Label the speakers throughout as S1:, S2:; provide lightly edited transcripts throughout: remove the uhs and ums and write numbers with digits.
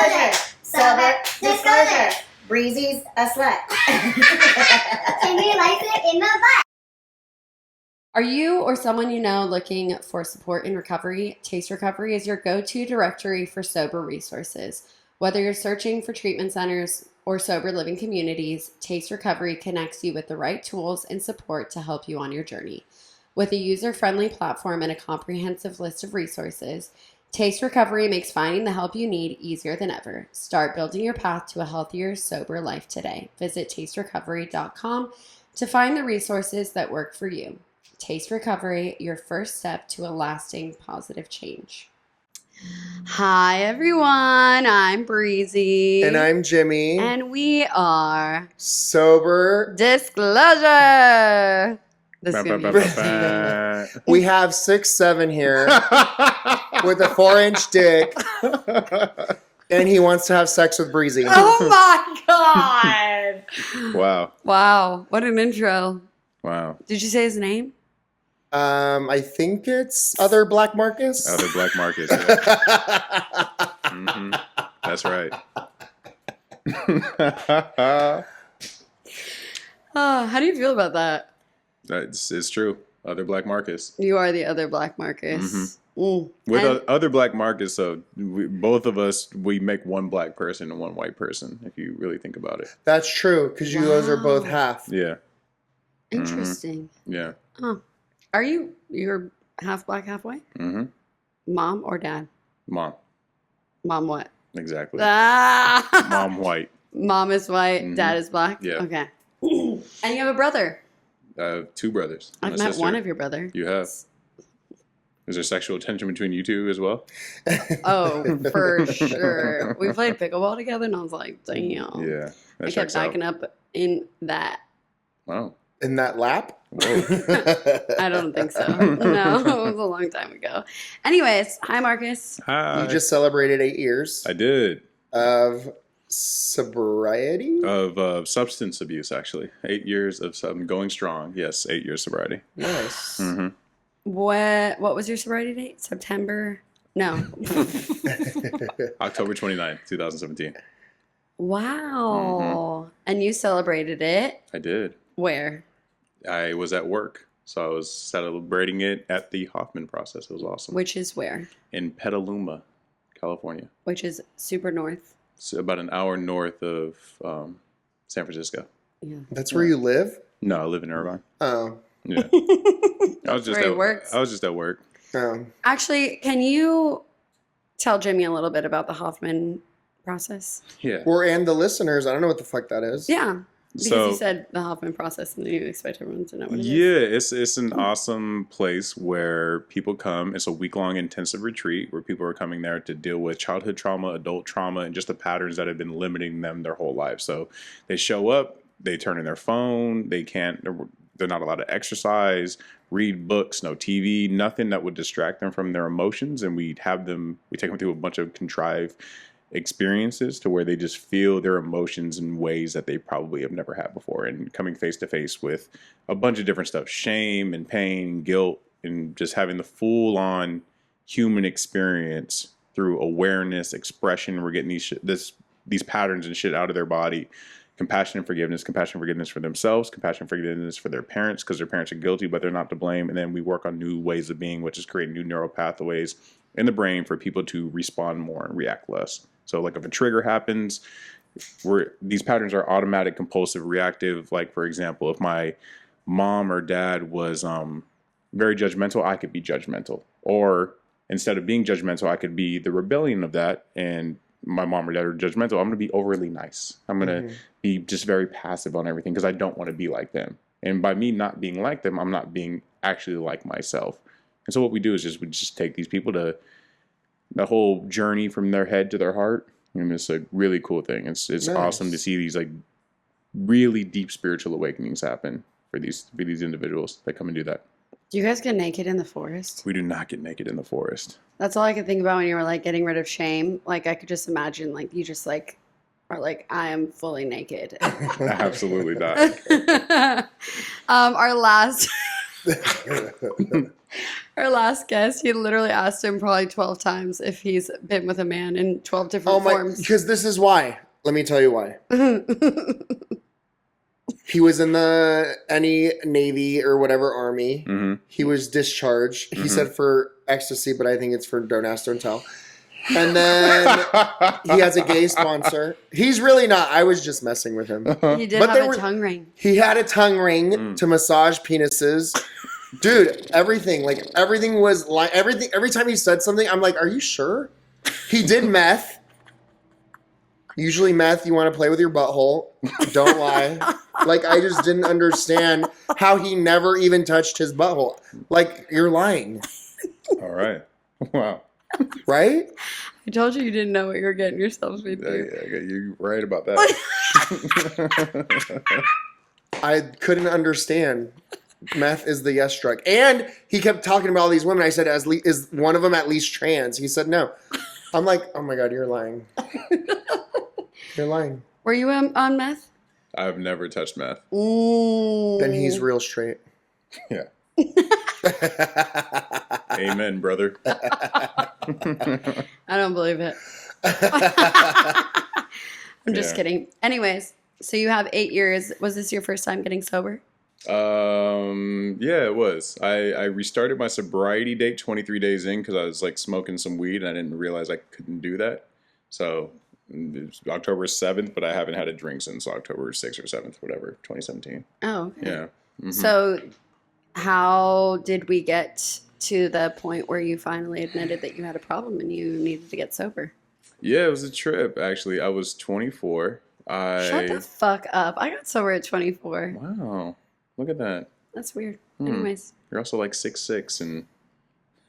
S1: disclosure. Sober disclosure. Breezy's a slut.
S2: And we like it in the butt.
S3: Are you or someone you know looking for support in recovery? Taste Recovery is your go-to directory for sober resources. Whether you're searching for treatment centers or sober living communities, Taste Recovery connects you with the right tools and support to help you on your journey. With a user-friendly platform and a comprehensive list of resources, Taste Recovery makes finding the help you need easier than ever. Start building your path to a healthier, sober life today. Visit tasterecovery.com to find the resources that work for you. Taste Recovery, your first step to a lasting positive change. Hi, everyone. I'm Breezy.
S4: And I'm Jimmy.
S3: And we are
S4: Sober
S3: Disclosure. This is gonna be interesting.
S4: We have 6'7" here with a 4-inch dick. And he wants to have sex with Breezy.
S3: Oh my God.
S5: Wow.
S3: Wow. What an intro.
S5: Wow.
S3: Did you say his name?
S4: I think it's Other Black Marcus.
S5: Other Black Marcus. Yeah. That's right.
S3: How do you feel about that?
S5: It's true. Other Black Marcus.
S3: You are the other Black Marcus. Mm.
S5: With other Black Marcus, both of us, we make one black person and one white person, if you really think about it.
S4: That's true, because you guys are both half.
S5: Yeah.
S3: Interesting.
S5: Yeah.
S3: Huh. You're half black, half white?
S5: Mm-hmm.
S3: Mom or dad?
S5: Mom.
S3: Mom what?
S5: Exactly.
S3: Ah!
S5: Mom white.
S3: Mom is white, dad is black?
S5: Yeah.
S3: Okay. And you have a brother?
S5: 2 brothers. And
S3: I've
S5: a
S3: met
S5: sister.
S3: one of your brother.
S5: You have. Is there sexual tension between you two as well?
S3: Oh, for sure. We played pickleball together, and I was like, damn.
S5: Yeah.
S3: I kept backing up in that.
S5: Wow.
S4: In that lap?
S5: Whoa.
S3: I don't think so. No, it was a long time ago. Anyways, hi, Marcus.
S5: Hi.
S4: You just celebrated 8 years
S5: I did.
S4: of sobriety?
S5: Of substance abuse, actually. 8 years of going strong. Yes, 8 years sobriety.
S4: Nice.
S5: Mm-hmm.
S3: What was your sobriety date? September? No.
S5: October 29th, 2017.
S3: Wow. And you celebrated it
S5: I did.
S3: where?
S5: I was at work, so I was celebrating it at the Hoffman process. It was awesome.
S3: Which is where?
S5: In Petaluma, California.
S3: Which is super north.
S5: So about an hour north of San Francisco.
S3: Yeah.
S4: That's where you live?
S5: No, I live in Irvine.
S4: Oh.
S5: Yeah. I was just
S3: Where he
S5: at
S3: works?
S5: I was just at work.
S3: Actually, can you tell Jimmy a little bit about the Hoffman process?
S5: Yeah.
S4: And the listeners, I don't know what the fuck that is.
S3: Yeah. Because
S5: So-
S3: you said the Hoffman process, and then you expect everyone to know what it is.
S5: Yeah, it's an awesome place where people come. It's a week-long intensive retreat where people are coming there to deal with childhood trauma, adult trauma, and just the patterns that have been limiting them their whole life. So they show up, they turn in their phone, they're not allowed to exercise, read books, no TV, nothing that would distract them from their emotions. And we take them through a bunch of contrived experiences to where they just feel their emotions in ways that they probably have never had before, and coming face to face with a bunch of different stuff, shame and pain, guilt, and just having the full on human experience through awareness, expression. We're getting these patterns and shit out of their body. Compassion and forgiveness for themselves, compassion and forgiveness for their parents, because their parents are guilty, but they're not to blame. And then we work on new ways of being, which is creating new neural pathways in the brain for people to respond more and react less. So like if a trigger happens, these patterns are automatic, compulsive, reactive. Like, for example, if my mom or dad was very judgmental, I could be judgmental. Or instead of being judgmental, I could be the rebellion of that. And my mom or dad are judgmental, I'm going to be overly nice. I'm going to be just very passive on everything because I don't want to be like them. And by me not being like them, I'm not being actually like myself. And so what we do is we just take these people to the whole journey from their head to their heart. And it's a really cool thing. It's nice. Awesome to see these like really deep spiritual awakenings happen for these individuals that come and do that.
S3: Do you guys get naked in the forest?
S5: We do not get naked in the forest.
S3: That's all I could think about when you were like getting rid of shame. Like I could just imagine like you just like are like, I am fully naked.
S5: Absolutely not.
S3: Our last Our last guest, he literally asked him probably 12 times if he's been with a man in 12 different
S4: Oh my,
S3: forms.
S4: because this is why. Let me tell you why. He was in any Navy or whatever Army.
S5: Mm-hmm.
S4: He was discharged. He said for ecstasy, but I think it's for don't ask, don't tell. And then he has a gay sponsor. He's really not. I was just messing with him.
S3: He did have a tongue ring.
S4: He had a tongue ring to massage penises. Dude, everything was like everything. Every time he said something, I'm like, "Are you sure?" He did meth. Usually, meth you want to play with your butthole. Don't lie. Like I just didn't understand how he never even touched his butthole. Like you're lying,
S5: All right. Wow.
S4: right?
S3: I told you didn't know what you were getting yourself into.
S5: Yeah, you're right about that.
S4: I couldn't understand. Meth is the yes drug, and he kept talking about all these women. I said, "Is one of them at least trans?" He said, "No." I'm like, "Oh my god, you're lying." You're lying.
S3: Were you on meth?
S5: I've never touched meth.
S3: Ooh.
S4: Then he's real straight.
S5: Yeah. Amen, brother.
S3: I don't believe it. I'm just kidding. Anyways, so you have 8 years. Was this your first time getting sober?
S5: Yeah, it was. I restarted my sobriety date 23 days in because I was like smoking some weed and I didn't realize I couldn't do that. So it was October 7th, but I haven't had a drink since October 6th or 7th, whatever, 2017.
S3: Oh, okay.
S5: Yeah. Mm-hmm.
S3: So how did we get to the point where you finally admitted that you had a problem and you needed to get sober?
S5: Yeah, it was a trip, actually. I was 24.
S3: Shut the fuck up. I got sober at 24.
S5: Wow. Look at that.
S3: That's weird.
S5: Hmm.
S3: Anyways.
S5: You're also like 6'6" and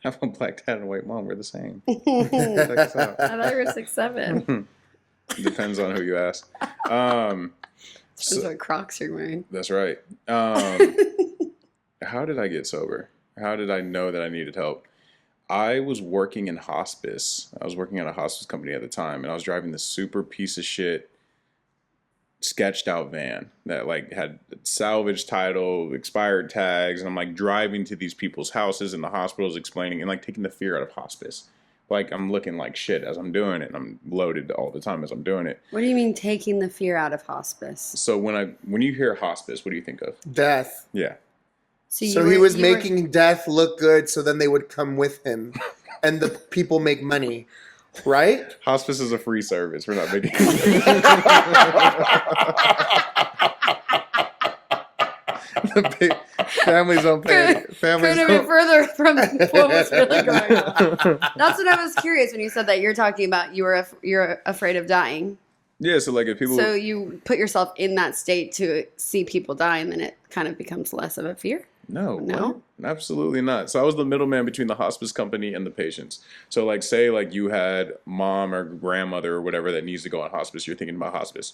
S5: have a black dad and a white mom. We're the same.
S3: I
S5: Check us out.
S3: thought you were 6'7".
S5: Depends on who you ask.
S3: Depends
S5: So-
S3: what Crocs you're wearing.
S5: That's right. How did I get sober? How did I know that I needed help? I was working in hospice. I was working at a hospice company at the time, and I was driving this super piece of shit sketched out van that like had salvage title, expired tags, and I'm like driving to these people's houses in the hospitals explaining and like taking the fear out of hospice. Like I'm looking like shit as I'm doing it, and I'm loaded all the time as I'm doing it.
S3: What do you mean taking the fear out of hospice?
S5: So when you hear hospice, what do you think of?
S4: Death.
S5: Yeah.
S4: So he was making death look good, so then they would come with him, and the people make money, right?
S5: Hospice is a free service. We're not making. Families don't pay. Families
S3: Couldn't be
S5: don't.
S3: further from what was really going on. That's what I was curious when you said that. You're talking about you're afraid of dying.
S5: Yeah, so like if people.
S3: So you put yourself in that state to see people die, and then it kind of becomes less of a fear.
S5: No,
S3: No?
S5: what? Absolutely not. So I was the middleman between the hospice company and the patients. So like say like you had mom or grandmother or whatever that needs to go on hospice, you're thinking about hospice.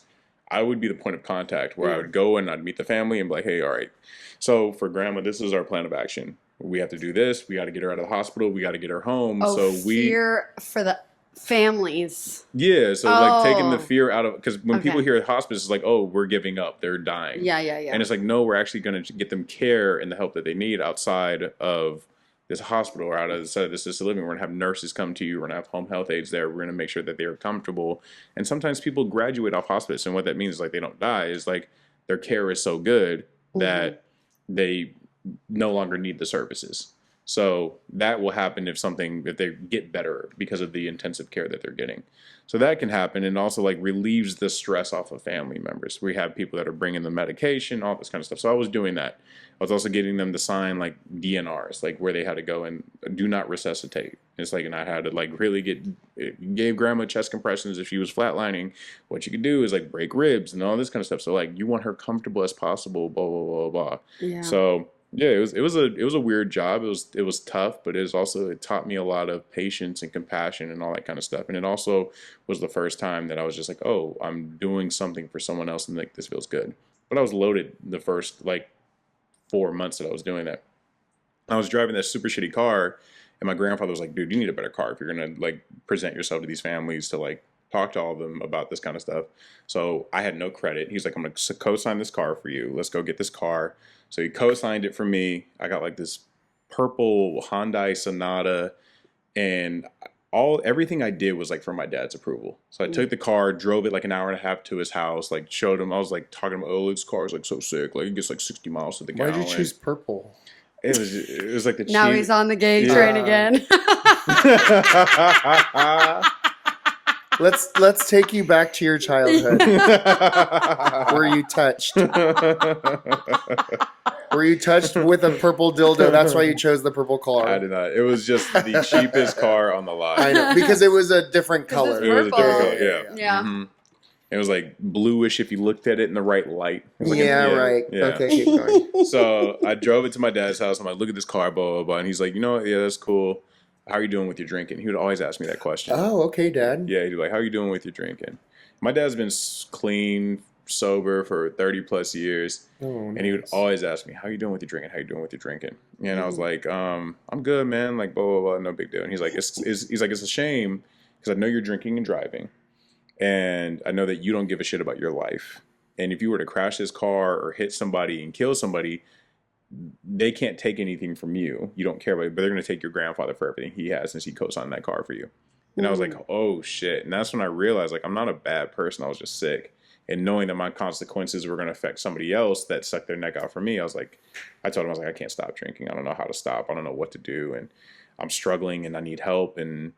S5: I would be the point of contact where I would go and I'd meet the family and be like, hey, all right. So for grandma, this is our plan of action. We have to do this. We got to get her out of the hospital. We got to get her home.
S3: Oh,
S5: so
S3: fear for the families.
S5: Yeah, so like taking the
S3: Oh.
S5: fear out of, because when people
S3: Okay.
S5: hear hospice, it's like, oh, we're giving up, they're dying.
S3: Yeah.
S5: And it's like, no, we're actually going to get them care and the help that they need outside of this hospital or outside of this assisted living. We're going to have nurses come to you. We're going to have home health aides there. We're going to make sure that they're comfortable. And sometimes people graduate off hospice, and what that means is like they don't die. Is like their care is so good that they no longer need the services. So that will happen if they get better because of the intensive care that they're getting. So that can happen, and also like relieves the stress off of family members. We have people that are bringing the medication, all this kind of stuff. So I was doing that. I was also getting them to sign like DNRs, like where they had to go and do not resuscitate. It's like, and I had to like really gave grandma chest compressions if she was flatlining. What you could do is like break ribs and all this kind of stuff. So like you want her comfortable as possible, blah, blah, blah, blah.
S3: Yeah.
S5: So yeah, it was a weird job. It was tough, but it taught me a lot of patience and compassion and all that kind of stuff. And it also was the first time that I was just like, oh, I'm doing something for someone else and like this feels good. But I was loaded the first like 4 months that I was doing that. I was driving that super shitty car, and my grandfather was like, dude, you need a better car if you're gonna like present yourself to these families to like talk to all of them about this kind of stuff. So I had no credit. He's like, I'm gonna co-sign this car for you. Let's go get this car. So he co-signed it for me. I got like this purple Hyundai Sonata, and everything I did was like for my dad's approval. So I took the car, drove it like an hour and a half to his house, like showed him. I was like talking about, oh, this car is like so sick, like it gets like 60 miles to the gallon.
S4: Why did you choose purple?
S5: It was like the
S3: Now
S5: cheap.
S3: he's on the gay train again.
S4: Let's take you back to your childhood. Were you touched? Were you touched with a purple dildo? That's why you chose the purple car.
S5: I did not. It was just the cheapest car on the lot.
S4: I know, because it was a different color.
S5: It was a different
S3: Purple.
S5: color, yeah.
S3: Yeah.
S5: It was like bluish if you looked at it in the right light. It was like
S4: Right.
S5: Yeah.
S4: Okay, keep going.
S5: So I drove it to my dad's house. I'm like, look at this car, blah, blah, blah. And he's like, you know what? Yeah, that's cool. How are you doing with your drinking? He would always ask me that question.
S4: Oh, okay, Dad.
S5: Yeah, he'd be like, how are you doing with your drinking? My dad's been clean, sober for 30 plus years.
S4: Oh,
S5: and he would
S4: nice.
S5: always ask me, how you doing with your drinking? How you doing with your drinking? And I was like, I'm good, man. Like, blah, blah, blah. No big deal. And he's like, it's a shame because I know you're drinking and driving. And I know that you don't give a shit about your life. And if you were to crash this car or hit somebody and kill somebody, they can't take anything from you. You don't care about it, but they're going to take your grandfather for everything he has since he co-signed that car for you. And I was like, oh, shit. And that's when I realized, like, I'm not a bad person. I was just sick. And knowing that my consequences were going to affect somebody else that stuck their neck out for me, I told him, I was like, I can't stop drinking. I don't know how to stop. I don't know what to do. And I'm struggling and I need help. And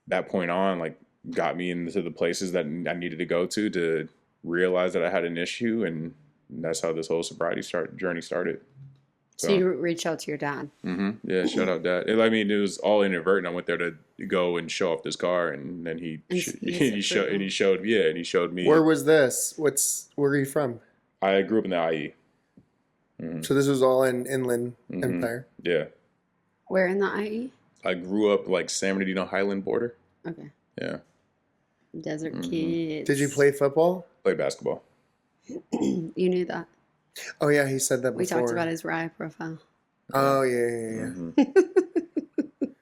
S5: that point on, like, got me into the places that I needed to go to realize that I had an issue. And that's how this whole sobriety journey started.
S3: So you reached out to your dad.
S5: Yeah, shout out Dad. It was all inadvertent. I went there to go and show off this car, and then he showed me.
S4: Where was this? Where are you from?
S5: I grew up in the IE.
S4: So this was all in Inland Empire.
S5: Yeah,
S3: Where in the IE?
S5: I grew up like San Bernardino Highland border.
S3: Okay.
S5: Yeah,
S3: Desert kids.
S4: Did you play football?
S5: play basketball.
S3: You knew that.
S4: Oh yeah, he said that before.
S3: We talked about his Rye profile.
S4: Oh yeah.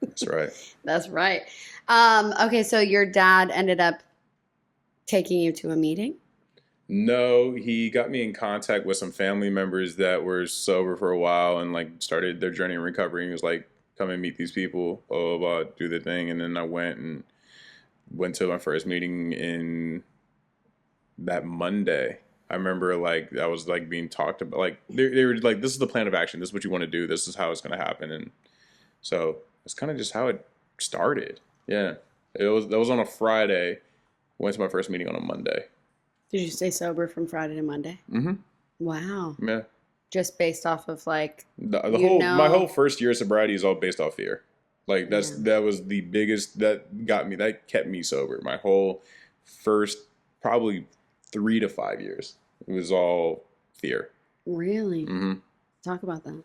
S5: That's right.
S3: That's right. Okay, so your dad ended up taking you to a meeting?
S5: No, he got me in contact with some family members that were sober for a while and like started their journey in recovery. He was like, come and meet these people, blah, blah, blah, do the thing. And then I went to my first meeting in that Monday. I remember like I was like being talked about, like they were like, this is the plan of action. This is what you want to do. This is how it's going to happen. And so it's kind of just how it started. Yeah. That was on a Friday. Went to my first meeting on a Monday.
S3: Did you stay sober from Friday to Monday?
S5: Mm-hmm.
S3: Wow.
S5: Yeah.
S3: Just based off of like
S5: my whole first year of sobriety is all based off fear. Like that was the biggest that kept me sober. My whole first probably 3 to 5 years. It was all fear.
S3: Really?
S5: Mm-hmm.
S3: Talk about that.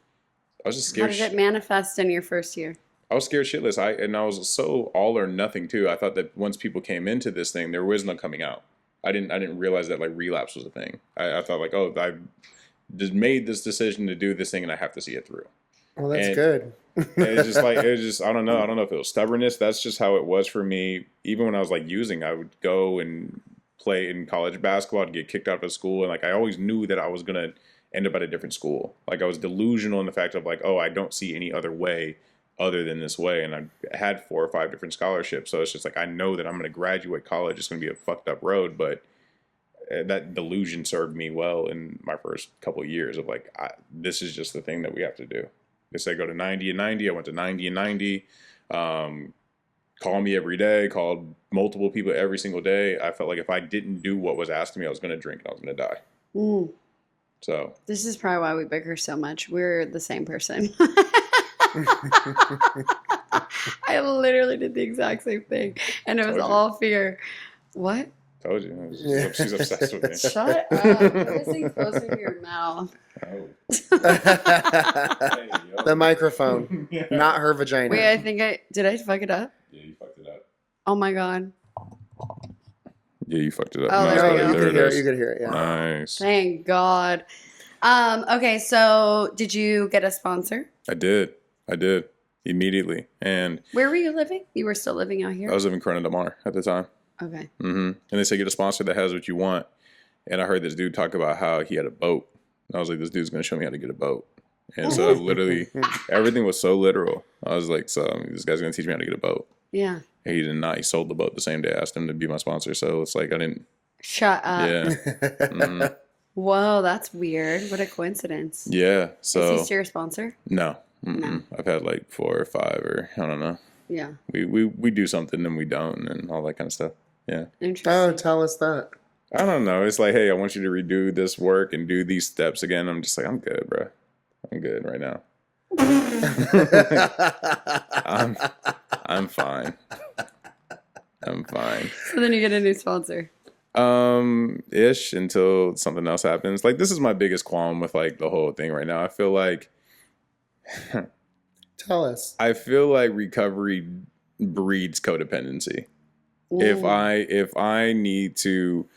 S5: I was just scared.
S3: How did it manifest in your first year?
S5: I was scared shitless. I was so all or nothing too. I thought that once people came into this thing, there was no coming out. I didn't realize that like relapse was a thing. I thought like, oh, I just made this decision to do this thing and I have to see it through.
S4: Well, that's good.
S5: It's just like, I don't know if it was stubbornness. That's just how it was for me. Even when I was like using, I would go and play in college basketball to get kicked out of school. And like, I always knew that I was going to end up at a different school. Like I was delusional in the fact of like, oh, I don't see any other way other than this way. And I had 4 or 5 different scholarships. So it's just like, I know that I'm going to graduate college. It's going to be a fucked up road. But that delusion served me well in my first couple of years of like, this is just the thing that we have to do. They say go to 90 and 90. I went to 90 and 90. Call me every day, called multiple people every single day. I felt like if I didn't do what was asked of me, I was going to drink and I was going to die. So
S3: this is probably why we bicker so much. We're the same person. I literally did the exact same thing, and it was all fear. What?
S5: Told you. She's obsessed with me.
S3: Shut up. Put this thing closer to your mouth.
S5: Oh.
S4: The microphone, not her vagina.
S3: Wait, did I fuck it up?
S5: Yeah, you fucked it up.
S3: Oh my God.
S5: Yeah, you fucked it up.
S3: Oh,
S5: Nice,
S3: there we
S5: buddy.
S3: go.
S5: There it is.
S4: You could hear it, yeah.
S5: Nice.
S3: Thank God. Okay, so did you get a sponsor?
S5: I did immediately. And
S3: Where were you living? You were still living out here?
S5: I was living in Corona Del Mar at the time.
S3: Okay.
S5: And they say get a sponsor that has what you want. And I heard this dude talk about how he had a boat. And I was like, this dude's going to show me how to get a boat. And so I literally, everything was so literal. I was like, so this guy's going to teach me how to get a boat.
S3: Yeah.
S5: And he did not. He sold the boat the same day I asked him to be my sponsor. So it's like, I didn't.
S3: Shut up.
S5: Yeah. Mhm.
S3: Whoa, that's weird. What a coincidence.
S5: Yeah. So.
S3: Is he still your sponsor?
S5: No.
S3: No.
S5: I've had like 4 or 5 or I don't know.
S3: Yeah.
S5: We do something and we don't and all that kind of stuff. Yeah.
S3: Interesting.
S4: Oh, tell us that.
S5: I don't know. It's like, hey, I want you to redo this work and do these steps again. I'm just like, I'm good, bro. I'm good right now. I'm fine. I'm fine.
S3: So then you get a new sponsor.
S5: Ish until something else happens. Like this is my biggest qualm with like the whole thing right now. I feel like
S4: Tell us.
S5: I feel like recovery breeds codependency. If I need to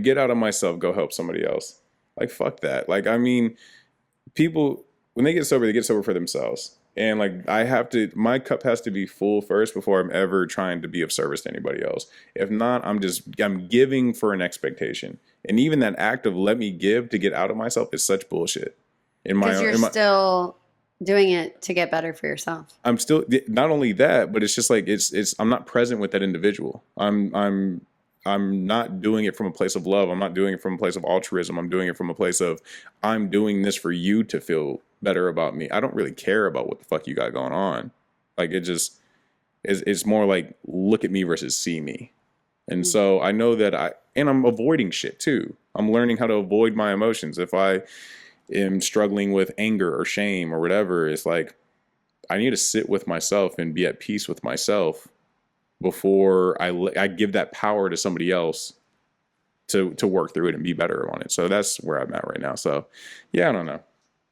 S5: get out of myself, go help somebody else. Like fuck that. Like I mean, people when they get sober for themselves. And like my cup has to be full first before I'm ever trying to be of service to anybody else. If not, I'm giving for an expectation. And even that act of let me give to get out of myself is such bullshit.
S3: Because you're still doing it to get better for yourself.
S5: I'm still not only that, but it's just like it's I'm not present with that individual. I'm not doing it from a place of love. I'm not doing it from a place of altruism. I'm doing it from a place of I'm doing this for you to feel better about me. I don't really care about what the fuck you got going on. Like it just it's more like look at me versus see me. And so I know that I'm avoiding shit too. I'm learning how to avoid my emotions. If I am struggling with anger or shame or whatever, it's like I need to sit with myself and be at peace with myself before I give that power to somebody else to work through it and be better on it. So that's where I'm at right now. So yeah, I don't know.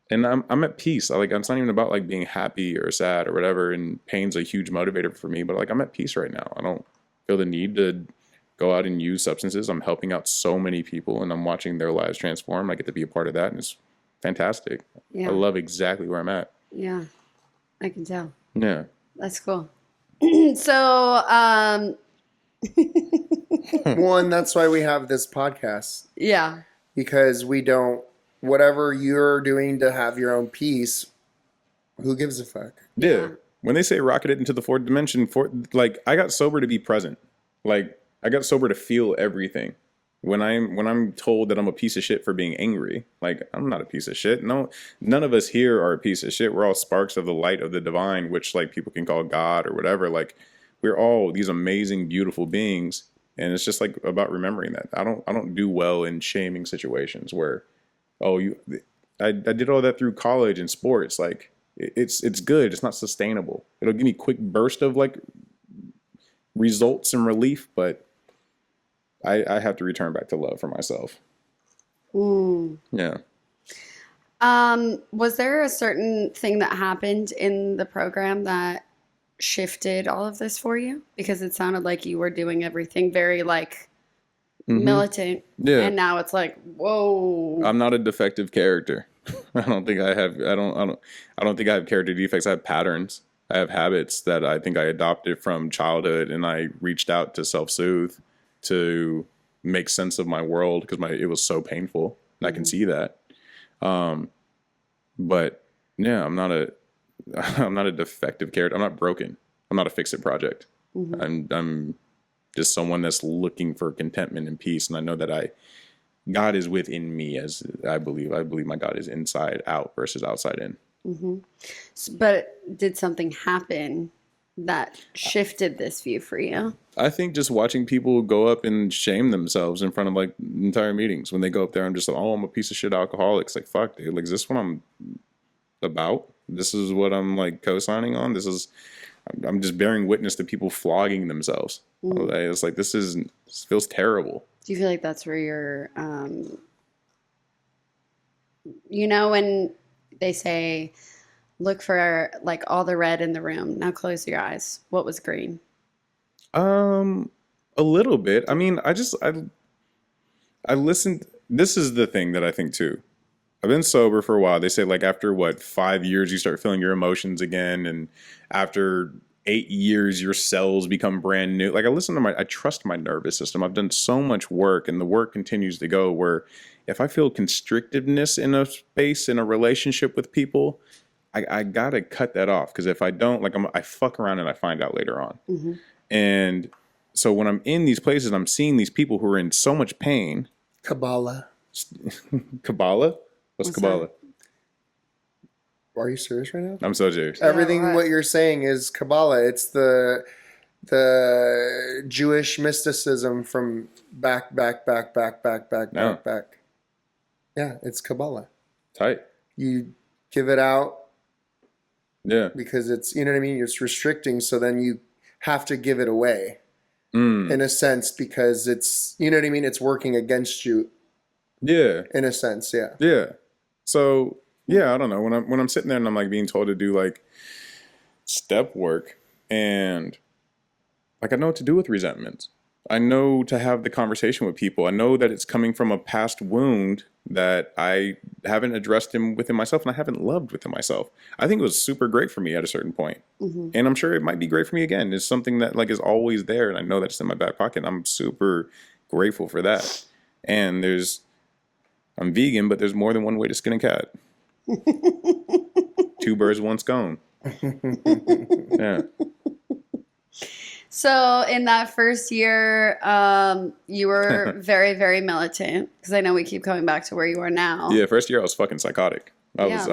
S5: And I'm at peace. It's not even about like being happy or sad or whatever. And pain's a huge motivator for me, but like I'm at peace right now. I don't feel the need to go out and use substances. I'm helping out so many people and I'm watching their lives transform. I get to be a part of that and it's fantastic.
S3: Yeah.
S5: I love exactly where I'm at.
S3: Yeah. I can tell.
S5: Yeah.
S3: That's cool. So,
S4: One, that's why we have this podcast.
S3: yeah.
S4: Because we don't, whatever you're doing to have your own peace, who gives a fuck?
S5: Yeah. When they say rocket it into the fourth dimension, like I got sober to be present. Like I got sober to feel everything. When I'm told that I'm a piece of shit for being angry, like I'm not a piece of shit. No, none of us here are a piece of shit. We're all sparks of the light of the divine, which like people can call God or whatever. Like we're all these amazing, beautiful beings. And it's just like about remembering that. I don't do well in shaming situations where, I did all that through college and sports. Like it's good. It's not sustainable. It'll give me a quick burst of like results and relief, but I have to return back to love for myself. Yeah.
S3: Was there a certain thing that happened in the program that shifted all of this for you? Because it sounded like you were doing everything very like militant.
S5: Yeah.
S3: And now it's like, whoa.
S5: I'm not a defective character. I don't think I think I have character defects. I have patterns. I have habits that I think I adopted from childhood and I reached out to self-soothe to make sense of my world because it was so painful. And I can see that. But yeah, I'm not a defective character. I'm not broken. I'm not a fix-it project. I'm just someone that's looking for contentment and peace. And I know that God is within me, as I believe. I believe my God is inside out versus outside in.
S3: But did something happen that shifted this view for you?
S5: I think just watching people go up and shame themselves in front of like entire meetings. When they go up there, I'm just like, oh, I'm a piece of shit alcoholic. It's like, fuck, dude. Like, is this what I'm about? This is what I'm like co-signing on. I'm just bearing witness to people flogging themselves. It's like, this feels terrible.
S3: Do you feel like that's where you're, when they say, look for like all the red in the room. Now close your eyes. What was green?
S5: A little bit. I mean, I listened. This is the thing that I think too. I've been sober for a while. They say like after 5 years, you start feeling your emotions again. And after 8 years, your cells become brand new. Like I trust my nervous system. I've done so much work, and the work continues to go, where if I feel constrictiveness in a space, in a relationship with people, I gotta cut that off. Because if I don't, like I fuck around and I find out later on.
S3: Mm-hmm.
S5: And so when I'm in these places, I'm seeing these people who are in so much pain.
S4: Kabbalah.
S5: Kabbalah? What's Kabbalah?
S4: Are you serious right now?
S5: I'm so serious.
S4: Everything
S3: right.
S4: what you're saying is Kabbalah. It's the Jewish mysticism from back.
S5: No.
S4: Yeah, it's Kabbalah.
S5: Tight.
S4: You give it out
S5: Yeah.
S4: because it's, you know what I mean? It's restricting, so then you have to give it away in a sense because it's, you know what I mean? It's working against you.
S5: Yeah.
S4: In a sense, yeah.
S5: Yeah. So yeah, I don't know. When I'm sitting there and I'm like being told to do like step work, and like I know what to do with resentments. I know to have the conversation with people. I know that it's coming from a past wound that I haven't addressed within myself, and I haven't loved within myself. I think it was super great for me at a certain point.
S3: Mm-hmm.
S5: And I'm sure it might be great for me again. It's something that like is always there, and I know that it's in my back pocket. I'm super grateful for that. And I'm vegan, but there's more than one way to skin a cat. 2 birds, 1 scone. Yeah.
S3: So in that first year, you were very, very militant, because I know we keep coming back to where you are now.
S5: Yeah, first year I was fucking psychotic. I was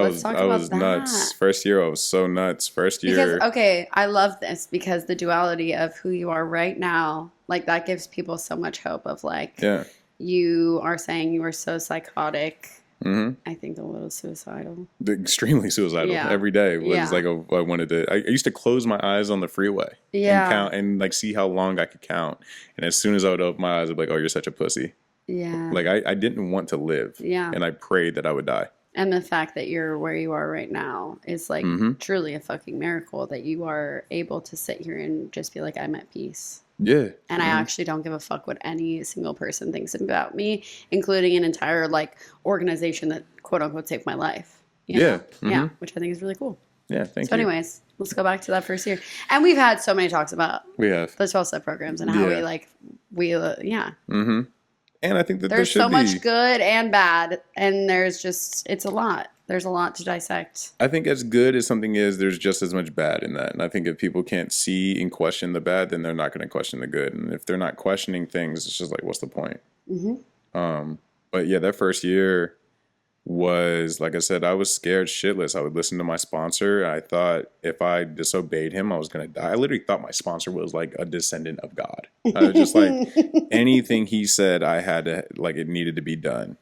S5: nuts.
S3: That.
S5: First year I was so nuts. First year.
S3: Because, okay, I love this because the duality of who you are right now, like that gives people so much hope of like,
S5: Yeah.
S3: you are saying you are so psychotic.
S5: Mm-hmm.
S3: I think a little suicidal.
S5: Extremely suicidal.
S3: Yeah.
S5: Every day was
S3: Yeah.
S5: like I wanted to. I used to close my eyes on the freeway
S3: Yeah.
S5: and count and like see how long I could count. And as soon as I would open my eyes, I'd be like, "Oh, you're such a pussy."
S3: Yeah.
S5: Like I didn't want to live.
S3: Yeah.
S5: And I prayed that I would die.
S3: And the fact that you're where you are right now is like
S5: Mm-hmm.
S3: truly a fucking miracle that you are able to sit here and just be like, I'm at peace.
S5: Yeah.
S3: And I actually don't give a fuck what any single person thinks about me, including an entire like organization that quote unquote saved my life. You know?
S5: Yeah. Mm-hmm.
S3: Yeah. Which I think is really cool.
S5: Yeah. Thank
S3: So
S5: you.
S3: anyways, let's go back to that first year. And we've had so many talks about
S5: We have.
S3: the 12-step programs and how
S5: Yeah.
S3: yeah.
S5: Mm-hmm. And I think that
S3: There's
S5: there should
S3: so much
S5: be.
S3: good and bad. And it's a lot. There's a lot to dissect.
S5: I think as good as something is, there's just as much bad in that. And I think if people can't see and question the bad, then they're not going to question the good. And if they're not questioning things, it's just like, what's the point?
S3: Mm-hmm.
S5: But yeah, that first year was, like I said, I was scared shitless. I would listen to my sponsor. I thought if I disobeyed him, I was going to die. I literally thought my sponsor was like a descendant of God. I was just like, anything he said, I had to, like, it needed to be done.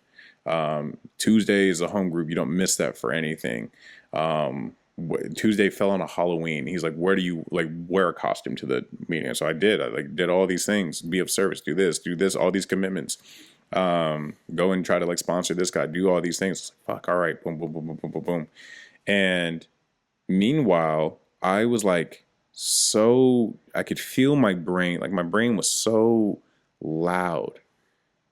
S5: Tuesday is a home group. You don't miss that for anything. Tuesday fell on a Halloween. He's like, where do you like wear a costume to the meeting? So I did all these things, be of service, do this, all these commitments, go and try to like sponsor this guy, do all these things. Fuck. All right. Boom, boom, boom, boom, boom, boom, boom. And meanwhile, I was like, I could feel my brain, like my brain was so loud.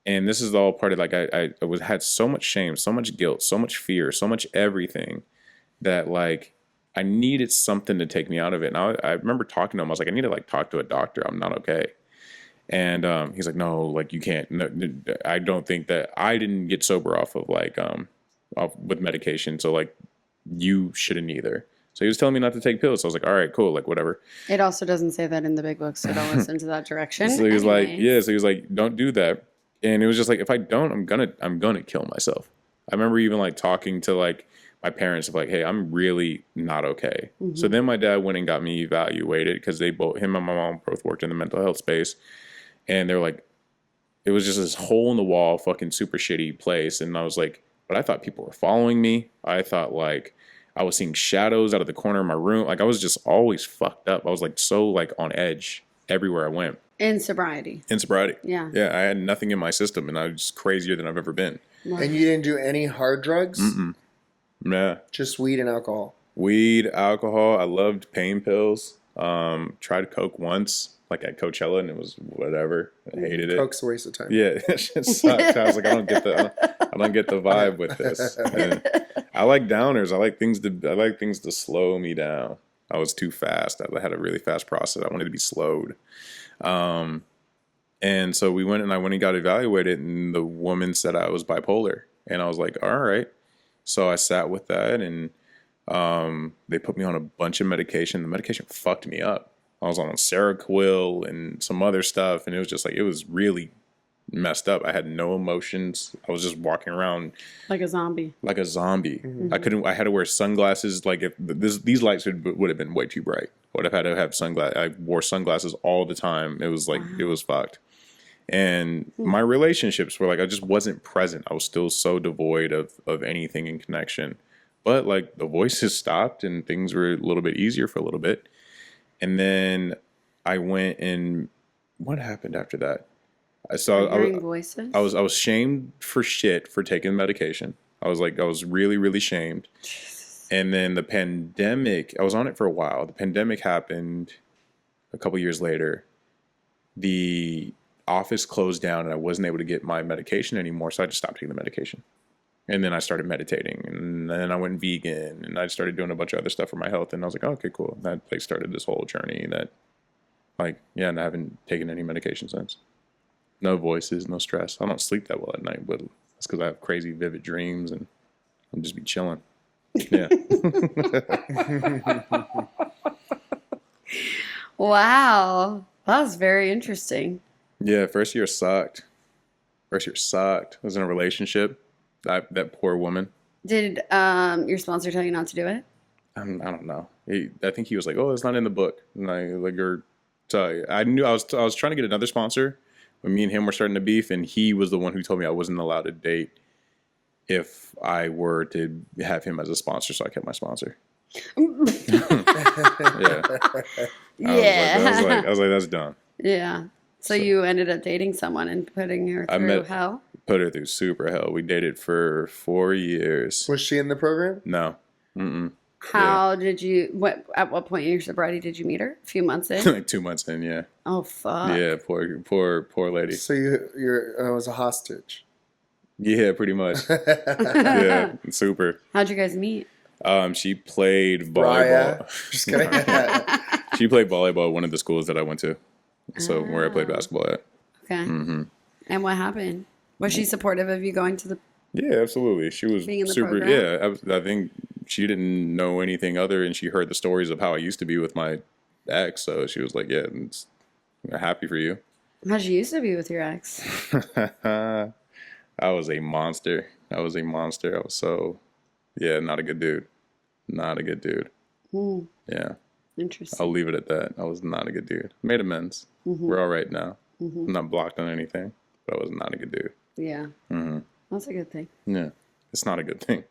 S5: And this is all part of like I had so much shame, so much guilt, so much fear, so much everything that like I needed something to take me out of it. And I remember talking to him. I was like, I need to like talk to a doctor. I'm not okay. And he's like, no, like you can't. No, I don't think that I didn't get sober off of like with medication. So like you shouldn't either. So he was telling me not to take pills. So I was like, all right, cool, like whatever.
S3: It also doesn't say that in the big book, so don't listen to that direction.
S5: So he was like,
S3: Anyways.
S5: yeah. So he was like, don't do that. And it was just like, if I don't, I'm gonna kill myself. I remember even like talking to like my parents of like, hey, I'm really not okay.
S3: Mm-hmm.
S5: So then my dad went and got me evaluated because him and my mom both worked in the mental health space. And they're like, it was just this hole in the wall, fucking super shitty place. And I was like, but I thought people were following me. I thought like I was seeing shadows out of the corner of my room. Like I was just always fucked up. I was like so like on edge everywhere I went.
S3: In sobriety. Yeah.
S5: Yeah, I had nothing in my system, and I was crazier than I've ever been.
S4: And you didn't do any hard drugs?
S5: Mm-mm. Yeah.
S4: Just weed and alcohol?
S5: Weed, alcohol. I loved pain pills. Tried Coke once, like at Coachella, and it was whatever. I hated it.
S4: Coke's a waste of time.
S5: Yeah, it just sucked. I was like, I don't get the vibe with this. And I like downers. I like things to slow me down. I was too fast. I had a really fast process. I wanted to be slowed. And so I went and got evaluated, and the woman said I was bipolar. And I was like, all right. So I sat with that, and they put me on a bunch of medication. The medication fucked me up. I was on Seroquel and some other stuff, and it was just like, it was really messed up. I had no emotions. I was just walking around
S3: like a zombie.
S5: Mm-hmm. I had to wear sunglasses. Like if these lights would have been way too bright. I would have had to have sunglasses. I wore sunglasses all the time. It was like, It was fucked. And my relationships were like, I just wasn't present. I was still so devoid of anything in connection. But like the voices stopped and things were a little bit easier for a little bit. And then I went and what happened after that?
S3: Voices?
S5: I was shamed for shit for taking medication. I was really, really shamed. And then the pandemic, I was on it for a while. The pandemic happened a couple years later. The office closed down and I wasn't able to get my medication anymore. So I just stopped taking the medication. And then I started meditating, and then I went vegan, and I started doing a bunch of other stuff for my health. And I was like, oh, okay, cool. That like started this whole journey that and I haven't taken any medication since. No voices, no stress. I don't sleep that well at night, but it's because I have crazy vivid dreams and I'm just be chilling. Yeah.
S3: Wow. That was very interesting.
S5: Yeah, first year sucked. I was in a relationship. That poor woman.
S3: Did your sponsor tell you not to do it?
S5: I don't know. I think he was like, "Oh, it's not in the book." And I knew I was trying to get another sponsor, but me and him were starting to beef, and he was the one who told me I wasn't allowed to date if I were to have him as a sponsor. So I kept my sponsor. Yeah. I was like, that's dumb.
S3: Yeah. So you ended up dating someone and putting her through hell?
S5: Put her through super hell. We dated for 4 years.
S4: Was she in the program?
S5: No. Mm-mm.
S3: How did you, at what point in your sobriety did you meet her? A few months in?
S5: Like 2 months in, yeah.
S3: Oh, fuck.
S5: Yeah, poor lady.
S4: So you're was a hostage.
S5: Yeah, pretty much. Yeah, super.
S3: How'd you guys meet?
S5: She played volleyball. Just kidding. She played volleyball at one of the schools that I went to. So where I played basketball at.
S3: Okay.
S5: Mm-hmm.
S3: And what happened? Was she supportive of you going to the?
S5: Yeah, absolutely. She was
S3: being in the
S5: super.
S3: program?
S5: Yeah, I think she didn't know anything other, and she heard the stories of how I used to be with my ex. So she was like, "Yeah, I'm happy for you."
S3: How'd you used to be with your ex?
S5: I was a monster. I was so, not a good dude. Not a good dude. Yeah.
S3: Interesting.
S5: I'll leave it at that. I was not a good dude. Made amends. We're all right now. I'm not blocked on anything, but I was not a good dude.
S3: Yeah. That's a good thing.
S5: Yeah. It's not a good thing.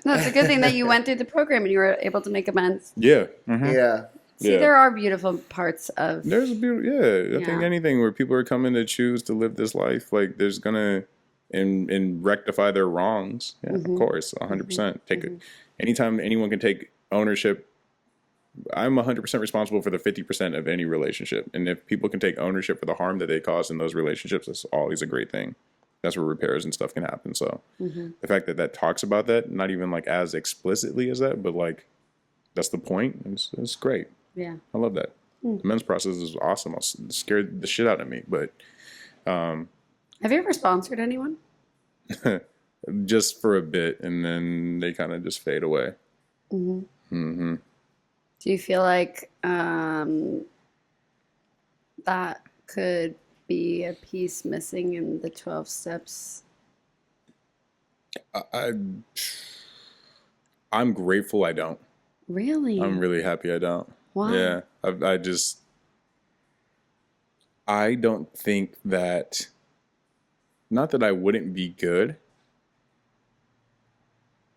S3: No, it's a good thing that you went through the program and you were able to make amends.
S5: Yeah.
S4: Yeah.
S3: See, there are beautiful parts of...
S5: There's a beautiful... I think anything where people are coming to choose to live this life, like there's gonna... And rectify their wrongs. Yeah, of course. 100%. Anytime anyone can take ownership... I'm 100% responsible for the 50% of any relationship. And if people can take ownership for the harm that they cause in those relationships, that's always a great thing. That's where repairs and stuff can happen. So the fact that talks about that, not even like as explicitly as that, but like that's the point. It's great.
S3: Yeah.
S5: I love that. The men's process is awesome. It scared the shit out of me. But
S3: have you ever sponsored anyone?
S5: Just for a bit, and then they kind of just fade away.
S3: Do you feel like that could be a piece missing in the 12 steps?
S5: I'm grateful I don't.
S3: Really?
S5: I'm really happy I don't.
S3: Why?
S5: Yeah. I don't think that, not that I wouldn't be good.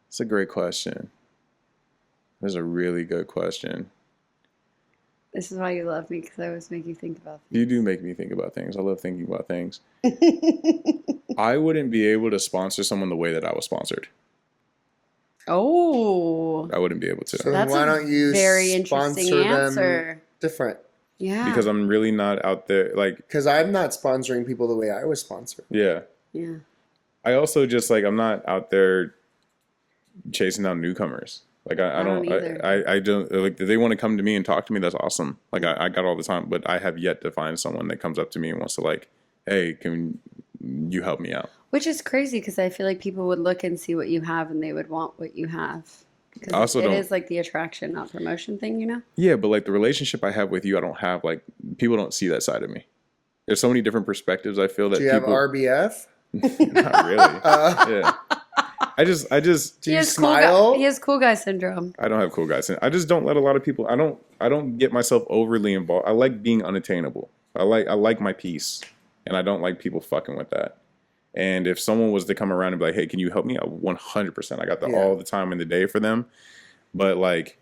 S5: It's a great question. That's a really good question.
S3: This is why you love me, because I always make you think about things.
S5: You do make me think about things. I love thinking about things. I wouldn't be able to sponsor someone the way that I was sponsored.
S3: Oh.
S5: I wouldn't be able to.
S4: So why don't you
S3: very interesting
S4: sponsor
S3: answer.
S4: them different?
S3: Yeah.
S5: Because I'm really not out there.
S4: Because I'm not sponsoring people the way I was sponsored.
S5: Yeah.
S3: Yeah.
S5: I also just I'm not out there chasing down newcomers. Like I don't
S3: either.
S5: I don't like if they want to come to me and talk to me, that's awesome. Like I got all the time, but I have yet to find someone that comes up to me and wants to like, hey, can you help me out?
S3: Which is crazy because I feel like people would look and see what you have and they would want what you have. Because
S5: Also
S3: it is like the attraction, not promotion thing, you know?
S5: Yeah, but like the relationship I have with you, I don't have like people don't see that side of me. There's so many different perspectives. I feel that
S4: Do you
S5: people
S4: have RBF?
S5: not really. Yeah. I just
S4: Do you
S3: Cool
S4: smile?
S3: guy, he has cool guy syndrome.
S5: I don't have cool guys. I just don't let a lot of people. I don't get myself overly involved. I like being unattainable. I like my peace, and I don't like people fucking with that. And if someone was to come around and be like, "Hey, can you help me?" 100%. I got that all the time in the day for them. But like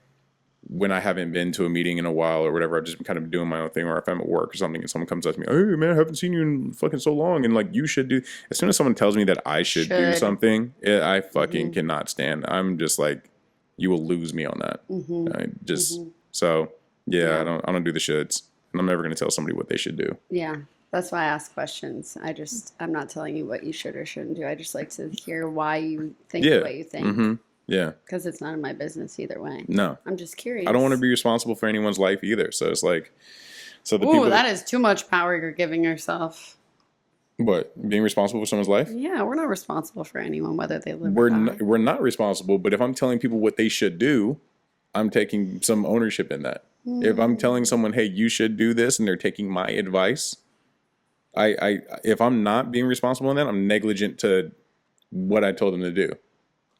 S5: when I haven't been to a meeting in a while or whatever, I've just been kind of doing my own thing. Or if I'm at work or something, and someone comes up to me, "Hey, man, I haven't seen you in fucking so long," and like you should do. As soon as someone tells me that I should do something, I fucking cannot stand. I'm just like, you will lose me on that. So yeah, I don't do the shoulds, and I'm never gonna tell somebody what they should do.
S3: Yeah. That's why I ask questions. I'm not telling you what you should or shouldn't do. I just like to hear why you think the way you think.
S5: Yeah.
S3: Because it's none of my business either way.
S5: No.
S3: I'm just curious.
S5: I don't want to be responsible for anyone's life either. So it's like,
S3: Ooh,
S5: people.
S3: That is too much power you're giving yourself.
S5: What? Being responsible for someone's life?
S3: Yeah, we're not responsible for anyone, whether they live
S5: We're
S3: or die.
S5: we're not responsible. But if I'm telling people what they should do, I'm taking some ownership in that. If I'm telling someone, hey, you should do this, and they're taking my advice, if I'm not being responsible in that, I'm negligent to what I told them to do.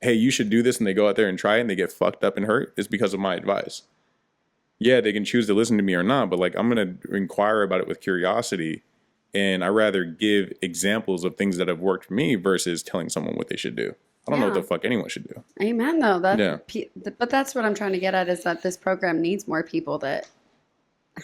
S5: Hey, you should do this, and they go out there and try it and they get fucked up and hurt, it's because of my advice. Yeah, they can choose to listen to me or not, but like I'm going to inquire about it with curiosity, and I rather give examples of things that have worked for me versus telling someone what they should do. I don't know what the fuck anyone should do.
S3: Amen, though. But that's what I'm trying to get at is that this program needs more people that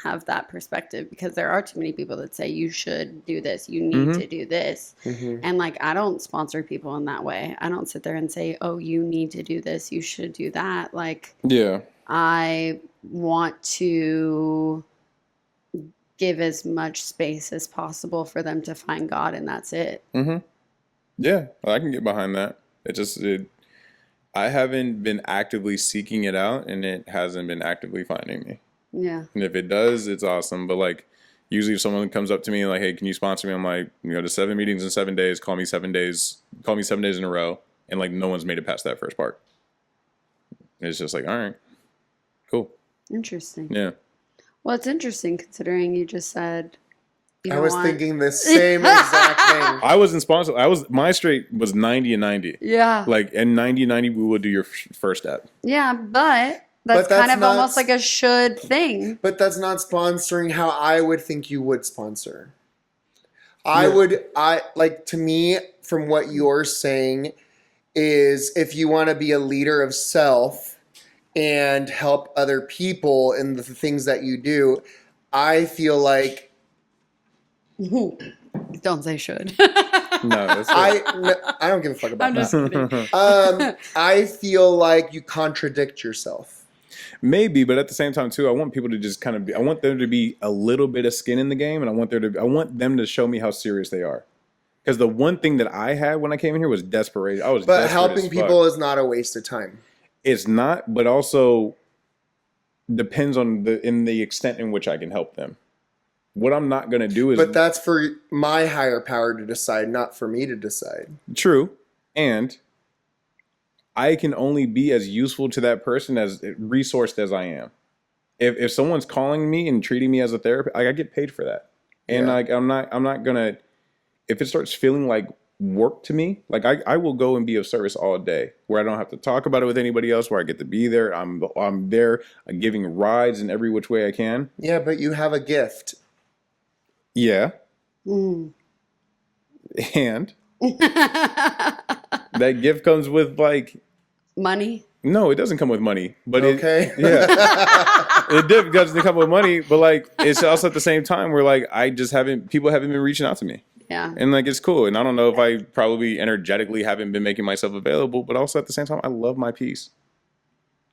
S3: have that perspective, because there are too many people that say you should do this, you need to do this, and like I don't sponsor people in that way. I don't sit there and say, oh, you need to do this, you should do that. Like,
S5: yeah,
S3: I want to give as much space as possible for them to find God, and that's it.
S5: Yeah, I can get behind that. I haven't been actively seeking it out, and it hasn't been actively finding me.
S3: Yeah.
S5: And if it does, it's awesome. But like, usually if someone comes up to me like, hey, can you sponsor me? I'm like, to 7 meetings in 7 days, call me 7 days in a row. And like, no one's made it past that first part. It's just like, all right, cool.
S3: Interesting.
S5: Yeah.
S3: Well, it's interesting considering you just said
S4: I was thinking the same exact thing.
S5: I wasn't sponsored. My straight was 90 and 90.
S3: Yeah.
S5: Like, and 90-90, we would do your first step.
S3: Yeah, but that's kind of almost like a should thing.
S4: But that's not sponsoring how I would think you would sponsor. To me, from what you're saying, is if you want to be a leader of self and help other people in the things that you do, I feel like
S3: Don't say should.
S5: No, that's
S4: I don't give a fuck about
S3: I'm
S4: that.
S3: just kidding.
S4: I feel like you contradict yourself.
S5: Maybe, but at the same time too, I want people to just kind of I want there to be a little bit of skin in the game, and I want them to show me how serious they are. Because the one thing that I had when I came in here was desperation. But
S4: helping people is not a waste of time.
S5: It's not, but also depends on the extent in which I can help them. What I'm not going to do is...
S4: But that's for my higher power to decide, not for me to decide.
S5: True. And I can only be as useful to that person, as resourced as I am. If someone's calling me and treating me as a therapist, I get paid for that. And I'm not going to... If it starts feeling like work to me, like I will go and be of service all day, where I don't have to talk about it with anybody else, where I get to be there. I'm there giving rides in every which way I can.
S4: Yeah, but you have a gift.
S5: Yeah. And that gift comes with like
S3: Money?
S5: No, it doesn't come with money. But
S4: okay.
S5: It doesn't come with money, but like it's also at the same time where like people haven't been reaching out to me.
S3: Yeah.
S5: And like it's cool. And I don't know if I probably energetically haven't been making myself available, but also at the same time I love my peace.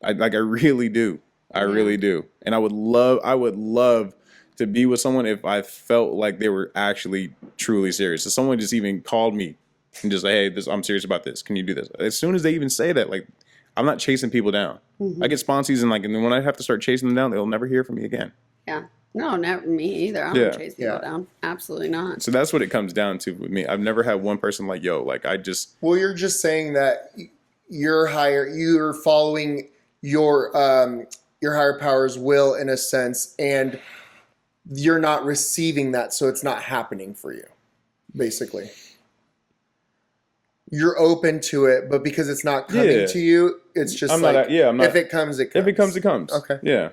S5: I really do. I really do. And I would love to be with someone if I felt like they were actually truly serious. If someone just even called me and just like, hey, I'm serious about this. Can you do this? As soon as they even say that, like, I'm not chasing people down. I get sponsees and then when I have to start chasing them down, they'll never hear from me again.
S3: Yeah. No, never me either. I don't chase people down. Absolutely not.
S5: So that's what it comes down to with me. I've never had one person
S4: Well, you're just saying that you're following your higher power's will in a sense, and you're not receiving that, so it's not happening for you, basically. You're open to it, but because it's not coming to you, it's just I'm not. If it comes, it comes.
S5: If it comes, it comes.
S4: Okay.
S5: Yeah.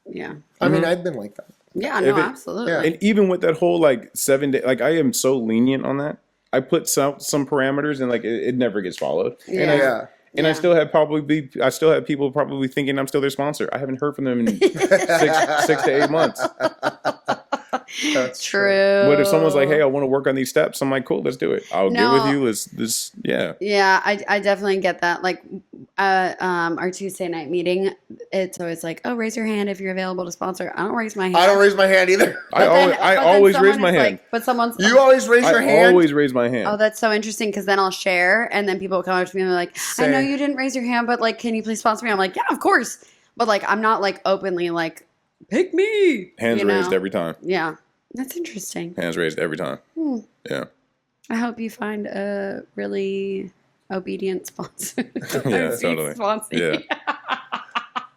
S3: Yeah.
S4: I mean, I've been like that.
S3: Yeah, no, absolutely.
S4: Yeah.
S5: And even with that whole 7 day, I am so lenient on that. I put some parameters and it never gets followed.
S3: Yeah.
S5: And I still have people probably thinking I'm still their sponsor. I haven't heard from them in 6 to 8 months.
S3: That's true.
S5: But if someone's like, "Hey, I want to work on these steps," I'm like, "Cool, let's do it. I'll get with you.
S3: Yeah, I definitely get that. Our Tuesday night meeting, it's always like, "Oh, raise your hand if you're available to sponsor." I don't raise my hand.
S4: I don't raise my hand either.
S5: I always raise my hand.
S3: But someone's.
S4: You always raise your hand.
S5: I always raise my hand.
S3: Oh, that's so interesting because then I'll share, and then people will come up to me and they're like, "I know you didn't raise your hand, but can you please sponsor me?" I'm like, "Yeah, of course," but I'm not openly pick me.
S5: Hands raised every time.
S3: Yeah. That's interesting.
S5: Hands raised every time. Yeah.
S3: I hope you find a really obedient sponsor.
S5: Yeah, totally.
S3: Sponsor.
S5: Yeah.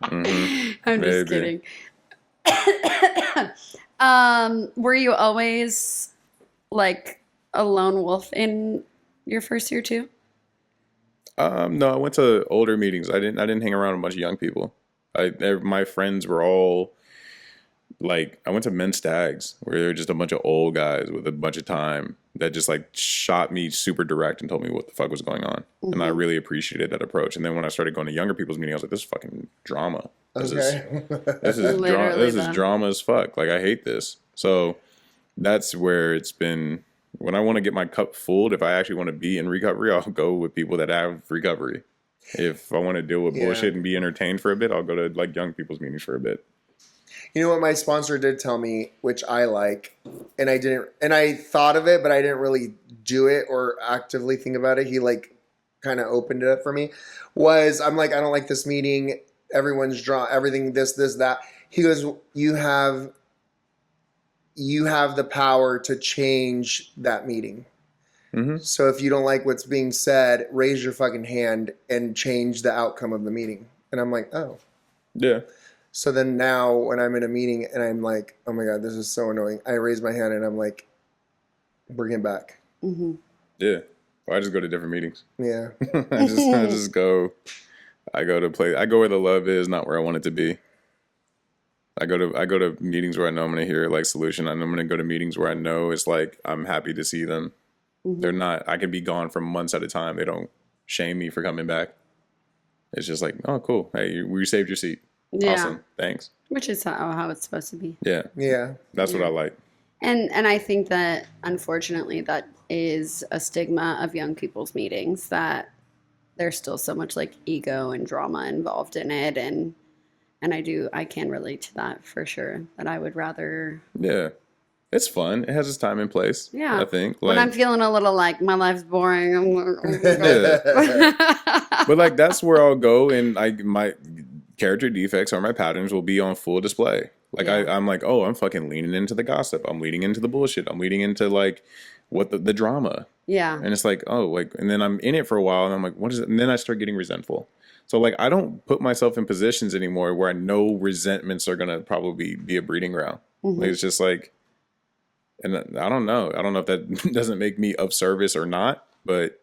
S3: I'm just kidding. Were you always a lone wolf in your first year too?
S5: No, I went to older meetings. I didn't hang around with a bunch of young people. My friends were all I went to men's stags where there were just a bunch of old guys with a bunch of time that just shot me super direct and told me what the fuck was going on. Mm-hmm. And I really appreciated that approach. And then when I started going to younger people's meetings, I was like, this is fucking drama. This is drama as fuck. I hate this. So that's where it's been. When I want to get my cup full, if I actually want to be in recovery, I'll go with people that have recovery. If I want to deal with bullshit and be entertained for a bit, I'll go to young people's meetings for a bit.
S4: You know what my sponsor did tell me, which I like, and I thought of it, but I didn't really do it or actively think about it. He kind of opened it up for me. I'm like, I don't like this meeting. Everyone's everything, this, that. He goes, you have the power to change that meeting. Mm-hmm. So if you don't like what's being said, raise your fucking hand and change the outcome of the meeting. And I'm like, oh.
S5: Yeah.
S4: So then now when I'm in a meeting and I'm like, oh my God, this is so annoying. I raise my hand and I'm like, bring it back.
S3: Mm-hmm.
S5: Yeah. Well, I just go to different meetings.
S4: Yeah.
S5: I just go. I go where the love is, not where I want it to be. I go to meetings where I know I'm going to hear solution. I'm going to go to meetings where I know it's I'm happy to see them. Mm-hmm. They're not. I could be gone for months at a time. They don't shame me for coming back. It's just oh, cool. Hey, we saved your seat. Yeah. Awesome. Thanks.
S3: Which is how it's supposed to be.
S5: Yeah.
S4: Yeah.
S5: That's what I like.
S3: And I think that unfortunately that is a stigma of young people's meetings, that there's still so much ego and drama involved in it, and I can relate to that for sure. That I would rather.
S5: Yeah. It's fun. It has its time and place.
S3: Yeah.
S5: I think.
S3: When I'm feeling a little my life's boring.
S5: But that's where I'll go, and my character defects or my patterns will be on full display. I'm oh, I'm fucking leaning into the gossip. I'm leaning into the bullshit. I'm leaning into what the drama.
S3: Yeah.
S5: And it's and then I'm in it for a while and I'm what is it? And then I start getting resentful. So I don't put myself in positions anymore where I know resentments are going to probably be a breeding ground. Mm-hmm. It's just and I don't know. I don't know if that doesn't make me of service or not, but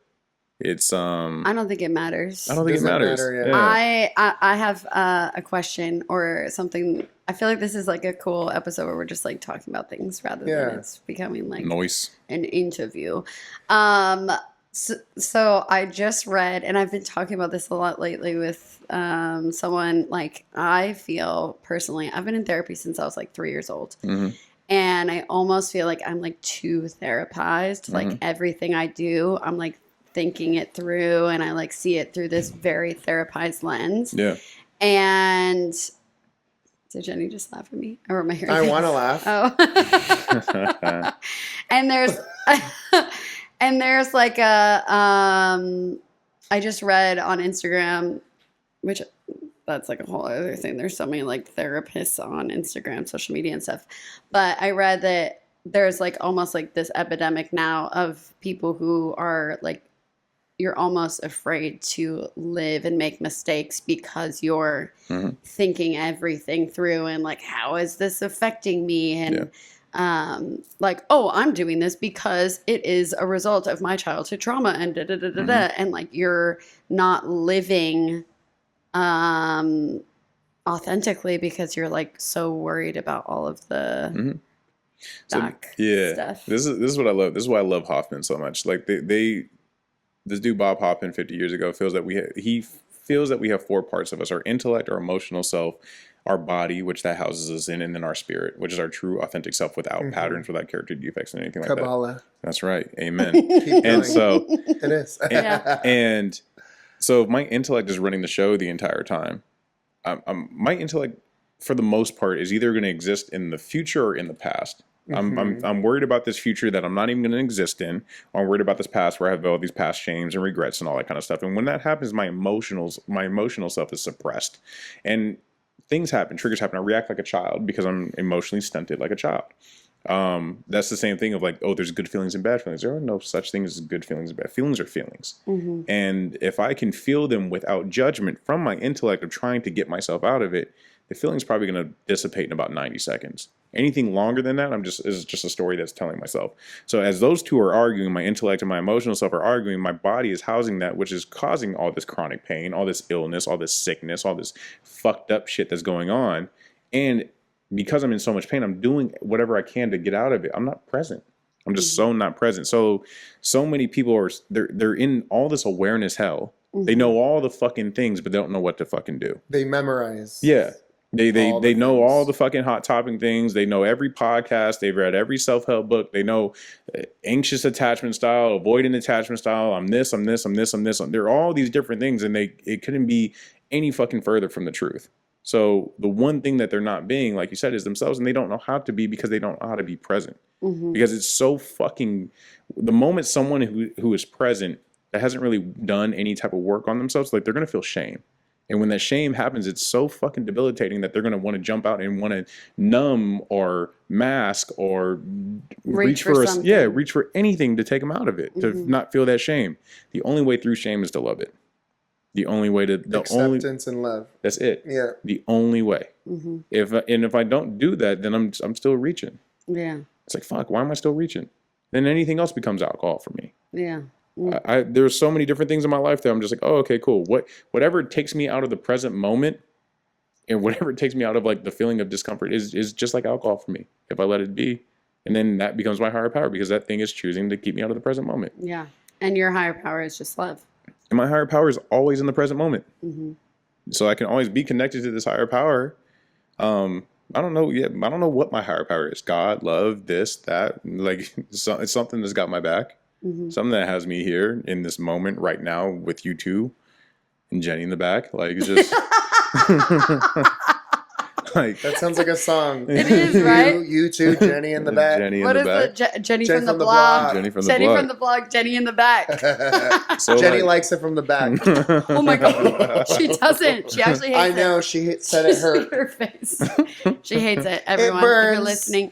S5: it's
S3: I don't think it matters.
S5: I don't think it matters.
S4: Matter, yeah.
S3: I have a question or something. I feel like this is a cool episode where we're just talking about things rather than it's becoming
S5: noise,
S3: an interview. So I just read, and I've been talking about this a lot lately with someone. I feel personally, I've been in therapy since I was 3 years old. Mm-hmm. And I almost feel I'm too therapized. Mm-hmm. Everything I do, I'm thinking it through, and I see it through this very therapized lens.
S5: Yeah.
S3: And did Jenny just laugh at me? Or am I hearing?
S4: I want to laugh.
S3: Oh. And there's a I just read on Instagram which that's like a whole other thing. There's so many like therapists on Instagram, social media and stuff. But I read that there's like almost like this epidemic now of people who are like, you're almost afraid to live and make mistakes because you're thinking everything through and like, how is this affecting me? And like, oh, I'm doing this because it is a result of my childhood trauma and and like you're not living authentically because you're like so worried about all of the stuff.
S5: This is what I love. This is why I love Hoffman so much. Like this dude Bob Hoffman 50 years ago feels that he feels that we have 4 parts of us: our intellect, our emotional self, our body, which that houses us in, and then our spirit, which is our true authentic self without patterns, without character defects and anything like
S4: Kabbalah.
S5: that. That's right. Amen.
S4: And
S5: and so
S4: it is.
S5: and so my intellect is running the show the entire time. My intellect, for the most part, is either going to exist in the future or in the past. I'm worried about this future that I'm not even going to exist in. Or I'm worried about this past where I have all these past shames and regrets and all that kind of stuff. And when that happens, my emotional self is suppressed, and things happen, triggers happen. I react like a child because I'm emotionally stunted like a child. That's the same thing of like, oh, there's good feelings and bad feelings. There are no such things as good feelings and bad feelings are feelings. And if I can feel them without judgment from my intellect of trying to get myself out of it, the feeling's probably going to dissipate in about 90 seconds. Anything longer than that, is just a story that's telling myself. So as those two are arguing, my intellect and my emotional self are arguing, my body is housing that, which is causing all this chronic pain, all this illness, all this sickness, all this fucked up shit that's going on. And because I'm in so much pain, I'm doing whatever I can to get out of it. I'm not present. I'm just so not present. So many people are, they're in all this awareness hell. They know all the fucking things, but they don't know what to fucking do.
S4: They memorize.
S5: Yeah. They know
S4: things.
S5: all the fucking hot topic things. They know every podcast. They've read every self-help book. They know anxious attachment style, avoidant attachment style. I'm this. There are all these different things, and it couldn't be any fucking further from the truth. So the one thing that they're not being, like you said, is themselves, and they don't know how to be because they don't know how to be present. Because it's so fucking, the moment someone who is present that hasn't really done any type of work on themselves, like they're going to feel shame. And when that shame happens, it's so fucking debilitating that they're going to want to jump out and want to numb or mask or reach for anything to take them out of it, to not feel that shame. The only way through shame is to love it. The only way to
S4: acceptance and love.
S5: That's it.
S4: Yeah.
S5: The only way. If I don't do that, then I'm still reaching.
S3: Yeah.
S5: It's like, fuck, why am I still reaching? Then anything else becomes alcohol for me.
S3: Yeah.
S5: There's so many different things in my life that I'm just like, oh, okay, cool. Whatever takes me out of the present moment and whatever takes me out of like the feeling of discomfort is just like alcohol for me. If I let it be, and then that becomes my higher power because that thing is choosing to keep me out of the present moment.
S3: Yeah. And your higher power is just love.
S5: And my higher power is always in the present moment. So I can always be connected to this higher power. I don't know. Yeah, I don't know what my higher power is. God, love, this, that. Like it's something that's got my back. Something that has me here in this moment right now with you two and Jenny in the back. Like it's just like
S4: That sounds like a song.
S3: It is, right?
S4: You two, Jenny in the back.
S5: Jenny in
S3: What
S5: the
S3: is
S5: back.
S3: it? Jenny from the blog.
S5: Jenny from the
S3: Jenny
S5: blog.
S3: from the blog. Jenny in the back.
S5: So
S4: Jenny
S5: like,
S4: likes it from the back.
S3: Oh my god, she doesn't. She actually hates
S4: I
S3: it.
S4: know. She said it hurt.
S3: Her face. She hates it. Everyone, if
S4: burns.
S3: you're listening.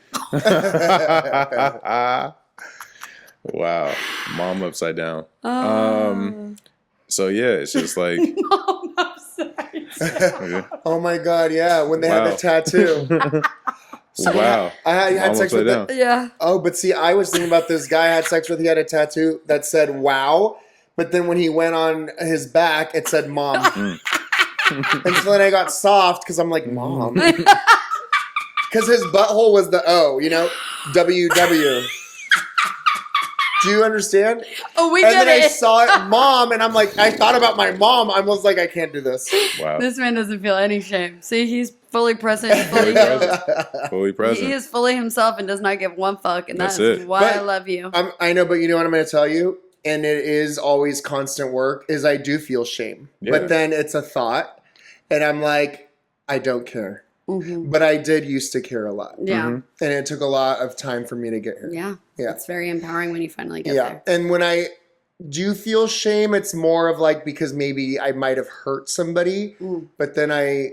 S5: wow, mom upside down.
S3: Oh.
S5: So yeah, it's just like
S3: Mom upside.
S4: Oh my god, yeah. When they had
S5: Wow.
S4: the tattoo.
S5: wow.
S4: I had
S5: Mom
S4: sex with
S5: upside
S4: the,
S5: down.
S3: Yeah.
S4: Oh, but see, I was thinking about this guy I had sex with. He had a tattoo that said "Wow," but then when he went on his back, it said "Mom." And so then I got soft because I'm like, "Mom," because his butthole was the O, WW. Do you understand?
S3: Oh, we
S4: And
S3: get
S4: then I
S3: it.
S4: saw it, "Mom," and I'm like, I thought about my mom. I was like, I can't do this.
S5: Wow.
S3: This man doesn't feel any shame. See, he's fully present, fully healed.
S5: Fully present.
S3: He is fully himself and does not give one fuck, and
S5: That's
S3: that's
S5: it.
S3: why
S4: But
S3: I love you.
S4: I know, but you know what I'm going to tell you? And it is always constant work, is I do feel shame.
S5: Yeah.
S4: But then it's a thought, and I'm like, I don't care. But I did used to care a lot.
S3: Yeah.
S4: And it took a lot of time for me to get here.
S3: Yeah.
S4: Yeah.
S3: It's very empowering when you finally get
S4: Yeah.
S3: there.
S4: And when I Do you feel shame? It's more of like because maybe I might have hurt somebody, but then I,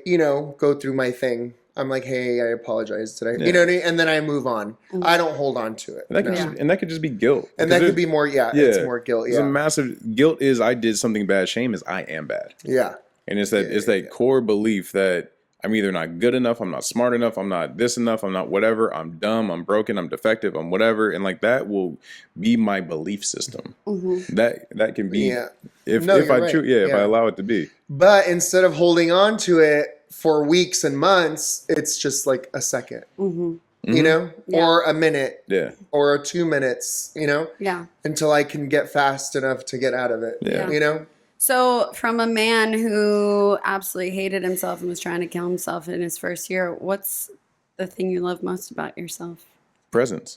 S4: go through my thing. I'm like, hey, I apologize today.
S5: Yeah.
S4: You know what I mean? And then I move on. I don't hold on to it.
S5: And that could just be guilt.
S4: And that could be more, it's more guilt.
S5: It's a massive guilt is I did something bad. Shame is I am bad.
S4: Yeah.
S5: And it's that core belief that I'm either not good enough, I'm not smart enough, I'm not this enough, I'm not whatever, I'm dumb, I'm broken, I'm defective, I'm whatever. And like that will be my belief system. That can be if I allow it to be.
S4: But instead of holding on to it for weeks and months, it's just like a second. Or a minute.
S5: Yeah.
S4: Or 2 minutes,
S3: Yeah.
S4: until I can get fast enough to get out of it.
S5: Yeah.
S3: So, from a man who absolutely hated himself and was trying to kill himself in his first year, what's the thing you love most about yourself?
S5: Presence.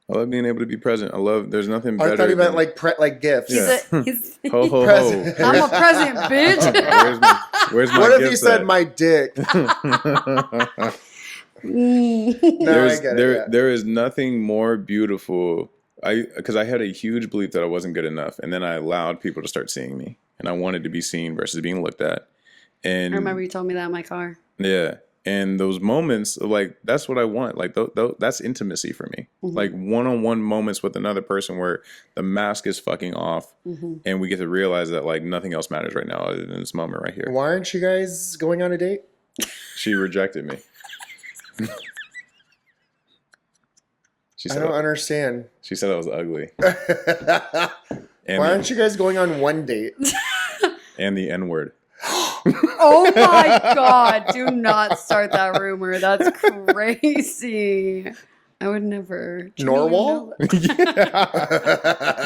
S5: I love being able to be present. there's nothing better.
S4: I thought you meant like gifts.
S5: Yeah.
S3: He's
S5: Ho, ho,
S4: Present.
S5: ho.
S3: I'm a present, bitch.
S5: Where's my
S4: What if he
S5: gifts
S4: said
S5: at?
S4: my dick? No, I get it.
S5: There is nothing more beautiful. Because I had a huge belief that I wasn't good enough, and then I allowed people to start seeing me, and I wanted to be seen versus being looked at. And
S3: I remember you told me that in my car.
S5: Yeah, and those moments, like that's what I want. Like that's intimacy for me. Like one-on-one moments with another person where the mask is fucking off, and we get to realize that like nothing else matters right now other than this moment right here.
S4: Why aren't you guys going on a date?
S5: She rejected me.
S4: I don't understand.
S5: She said I was ugly.
S4: Why aren't you guys going on one date?
S5: And the N-word.
S3: Oh my God. Do not start that rumor. That's crazy. I would never.
S4: Norwal?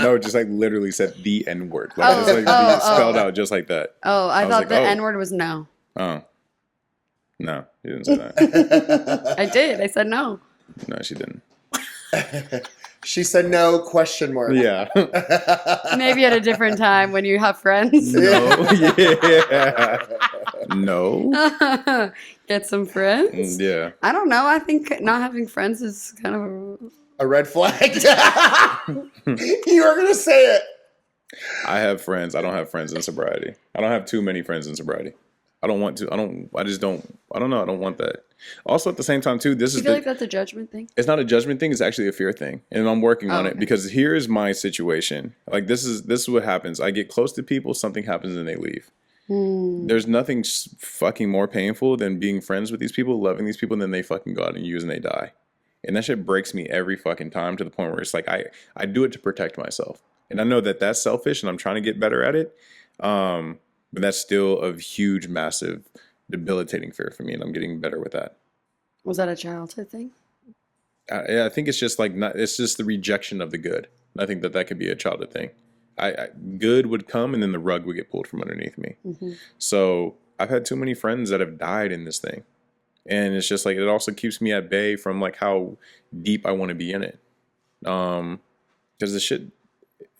S5: No, just like literally said the N-word. Like, it's like spelled out just like that.
S3: Oh, I thought
S5: like,
S3: the N-word was no.
S5: Oh. No, you didn't say that.
S3: I did. I said no.
S5: No, she didn't.
S4: She said no, question mark.
S5: Yeah.
S3: Maybe at a different time when you have friends.
S5: No. Yeah. No.
S3: Get some friends.
S5: Yeah.
S3: I don't know. I think not having friends is kind of
S4: A red flag. You were going to say it.
S5: I have friends. I don't have friends in sobriety. I don't have too many friends in sobriety. I don't want to. I don't know. I don't want that. Also, at the same time, too, this
S3: you
S5: is
S3: feel like that's a judgment thing?
S5: It's not a judgment thing. It's actually a fear thing. And I'm working on it because here's my situation. Like, this is what happens. I get close to people, something happens, and they leave. There's nothing fucking more painful than being friends with these people, loving these people, and then they fucking go out and use and they die. And that shit breaks me every fucking time to the point where it's like I do it to protect myself. And I know that that's selfish and I'm trying to get better at it. But that's still a huge, massive, debilitating fear for me, and I'm getting better with that.
S3: Was that a childhood thing?
S5: I think it's just it's just the rejection of the good. I think that could be a childhood thing. Good would come, and then the rug would get pulled from underneath me. So I've had too many friends that have died in this thing, and it's just like it also keeps me at bay from like how deep I want to be in it. Because the shit,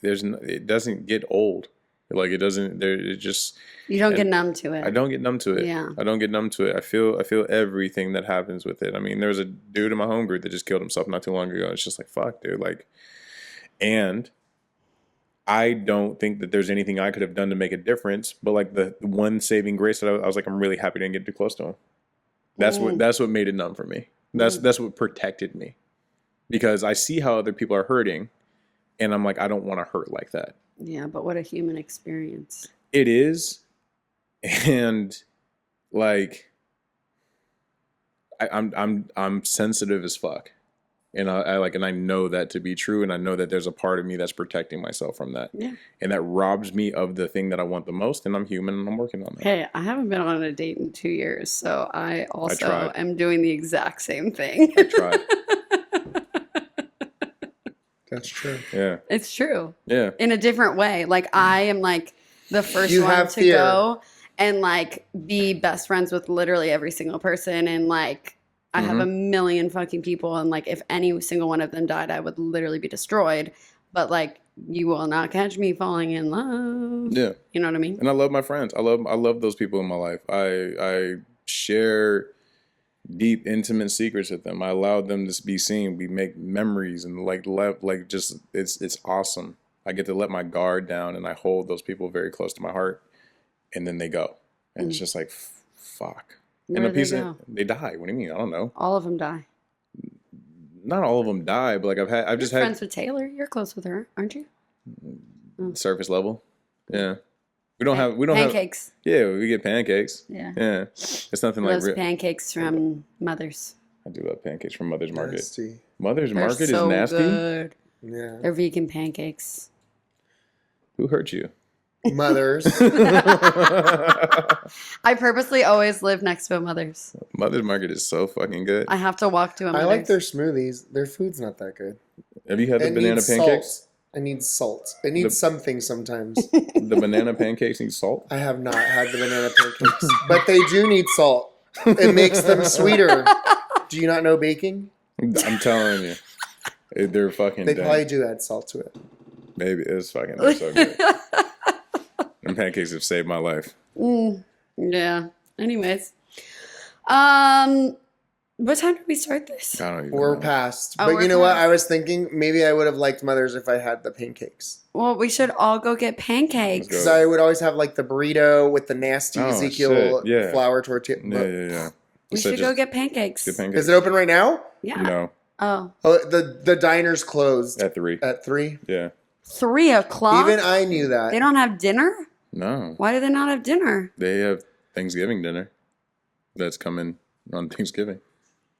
S5: it doesn't get old. Like it doesn't. It just.
S3: You don't get numb to it.
S5: I don't get numb to it.
S3: Yeah.
S5: I don't get numb to it. I feel everything that happens with it. I mean, there was a dude in my home group that just killed himself not too long ago. It's just like fuck, dude. Like, and I don't think that there's anything I could have done to make a difference. But like the one saving grace that I was like, I'm really happy I didn't get too close to him. That's what made it numb for me. That's what protected me, because I see how other people are hurting, and I'm like, I don't want to hurt like that.
S3: Yeah, but what a human experience.
S5: It is. And like I'm sensitive as fuck. And I know that to be true, and I know that there's a part of me that's protecting myself from that.
S3: Yeah.
S5: And that robs me of the thing that I want the most, and I'm human and I'm working on that.
S3: Hey, I haven't been on a date in 2 years, so I also
S5: tried.
S3: am doing the exact same thing.
S5: I tried.
S4: That's true.
S5: Yeah.
S3: It's true.
S5: Yeah.
S3: In a different way. Like I am like the first
S4: You
S3: one
S4: have
S3: to
S4: fear.
S3: go and like be best friends with literally every single person, and like I have a million fucking people, and like if any single one of them died, I would literally be destroyed. But like you will not catch me falling in love.
S5: Yeah.
S3: You know what I mean?
S5: And I love my friends. I love those people in my life. I share deep, intimate secrets with them. I allowed them to be seen. We make memories and just it's awesome. I get to let my guard down and I hold those people very close to my heart, and then they go. And it's just like, fuck.
S3: Where do they go?
S5: They die. What do you mean? I don't know.
S3: All of them die.
S5: Not all of them die, but like I've just had
S3: friends with Taylor. You're close with her, aren't you?
S5: surface level. Yeah. We don't have
S3: pancakes.
S5: Yeah, we get pancakes.
S3: Yeah.
S5: Yeah. It's nothing like
S3: Those pancakes from Mother's.
S5: I do love pancakes from Mother's Market.
S4: Nasty.
S5: Mother's
S3: They're
S5: Market
S3: so
S5: is nasty.
S3: Good.
S4: Yeah.
S3: They're vegan pancakes.
S5: Who hurt you?
S4: Mothers.
S3: I purposely always live next to a Mother's.
S5: Mother's Market is so fucking good.
S3: I have to walk to a
S4: I
S3: Mother's.
S4: like their smoothies. Their food's not that good.
S5: Have you had the
S4: It
S5: banana
S4: needs
S5: pancakes?
S4: Salt. It needs salt. It needs something sometimes.
S5: The banana pancakes need salt?
S4: I have not had the banana pancakes, but they do need salt. It makes them sweeter. Do you not know baking?
S5: I'm telling you. They're fucking
S4: They
S5: dang.
S4: probably do add salt to it.
S5: Maybe it's fucking they're so good. Them pancakes have saved my life.
S3: Yeah. Anyways. What time did we start this?
S5: I don't even
S4: We're
S5: know.
S4: past.
S3: Oh,
S4: But
S3: we're
S4: you know what?
S3: past.
S4: I was thinking maybe I would have liked Mother's if I had the pancakes.
S3: Well, we should all go get pancakes.
S5: Let's
S4: Because
S5: go.
S4: I would always have like the burrito with the nasty
S5: Oh,
S4: Ezekiel
S5: shit. Yeah.
S4: flour tortilla.
S5: Yeah.
S3: We
S5: So
S3: should
S5: just
S3: go get pancakes.
S5: get pancakes.
S4: Is it open right now?
S3: Yeah.
S5: No,
S3: Oh.
S4: Oh, the diner's closed
S5: at 3.
S4: at 3.
S5: Yeah.
S3: 3 o'clock?
S4: Even I knew that.
S3: They don't have dinner?
S5: No.
S3: Why do they not have dinner?
S5: They have Thanksgiving dinner that's coming on Thanksgiving.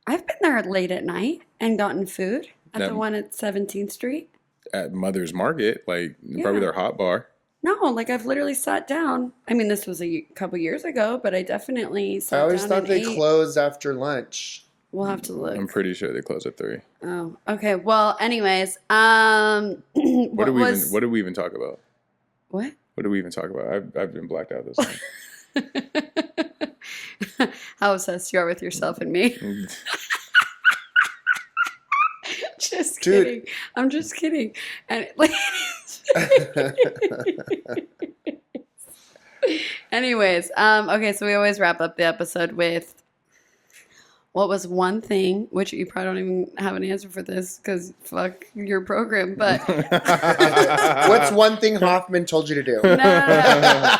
S3: I've been there late at night and gotten food at
S5: That-
S3: the one at 17th Street.
S5: At Mother's Market, like probably
S3: Yeah.
S5: their hot bar.
S3: No, like I've literally sat down. I mean, this was a couple years ago, but I definitely sat
S4: I
S3: down
S4: always thought
S3: and
S4: they
S3: ate.
S4: closed after lunch.
S3: We'll have to look.
S5: I'm pretty sure they close at 3.
S3: Oh, okay. Well, anyways,
S5: What did
S3: what
S5: we even talk about?
S3: What?
S5: What did we even talk about? I've been blacked out this time.
S3: How obsessed you are with yourself and me. Just
S4: Dude.
S3: kidding. I'm just kidding. And like, anyways, okay, so we always wrap up the episode with what was one thing, which you probably don't even have an answer for this because fuck your program, but
S4: What's one thing Hoffman told you to do?
S3: no.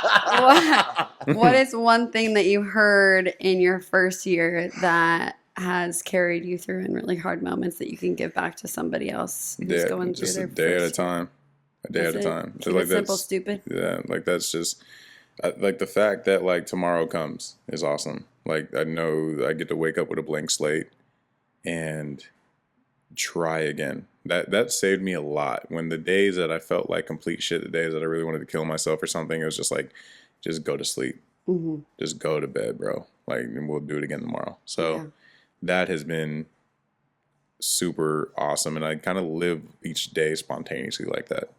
S3: What is one thing that you heard in your first year that has carried you through in really hard moments that you can give back to somebody else who's going through
S5: just
S3: their
S5: a day at a
S3: first-
S5: time. A day
S3: That's
S5: at a
S3: it.
S5: time.
S3: Keep it simple, stupid.
S5: Yeah, like that's just like the fact that like tomorrow comes is awesome. Like I know I get to wake up with a blank slate and try again. That saved me a lot. When the days that I felt like complete shit, the days that I really wanted to kill myself or something, it was just like, just go to sleep.
S3: Mm-hmm.
S5: Just go to bed, bro. Like, and we'll do it again tomorrow. So
S3: Yeah.
S5: that has been super awesome. And I kind of live each day spontaneously like that,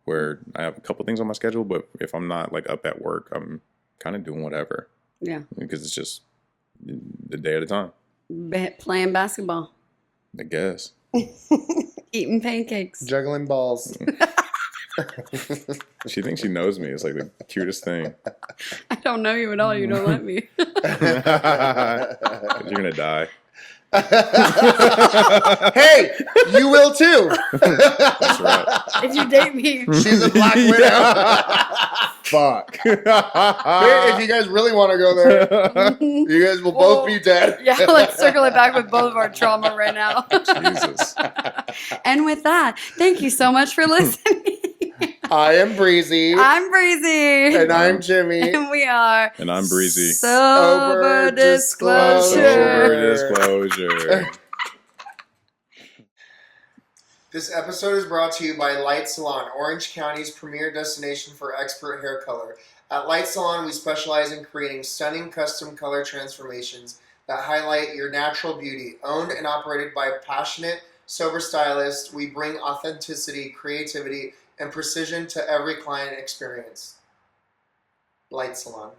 S5: where I have a couple things on my schedule, but if I'm not like up at work, I'm kind of doing whatever
S3: Yeah.
S5: because it's just the day at a time,
S3: Playing basketball,
S5: I guess.
S3: eating pancakes.
S4: Juggling balls.
S5: She thinks she knows me. It's like the cutest thing.
S3: I don't know you at all. You don't let me.
S5: You're going to die.
S4: Hey, you will too.
S5: That's right.
S3: If you date me,
S4: She's a Black Widow.
S5: Fuck.
S4: If you guys really want to go there, you guys will both be dead.
S3: yeah, let's circle it back with both of our trauma right now.
S5: Jesus.
S3: And with that, thank you so much for listening.
S4: I am Breezy.
S3: I'm Breezy.
S4: And I'm Jimmy.
S3: And we are
S5: And I'm Breezy.
S3: Sober
S4: Sober
S3: Disclosure.
S5: Disclosure.
S4: This episode is brought to you by Light Salon, Orange County's premier destination for expert hair color. At Light Salon, we specialize in creating stunning custom color transformations that highlight your natural beauty. Owned and operated by passionate, sober stylists, we bring authenticity, creativity, and precision to every client experience. Light Salon.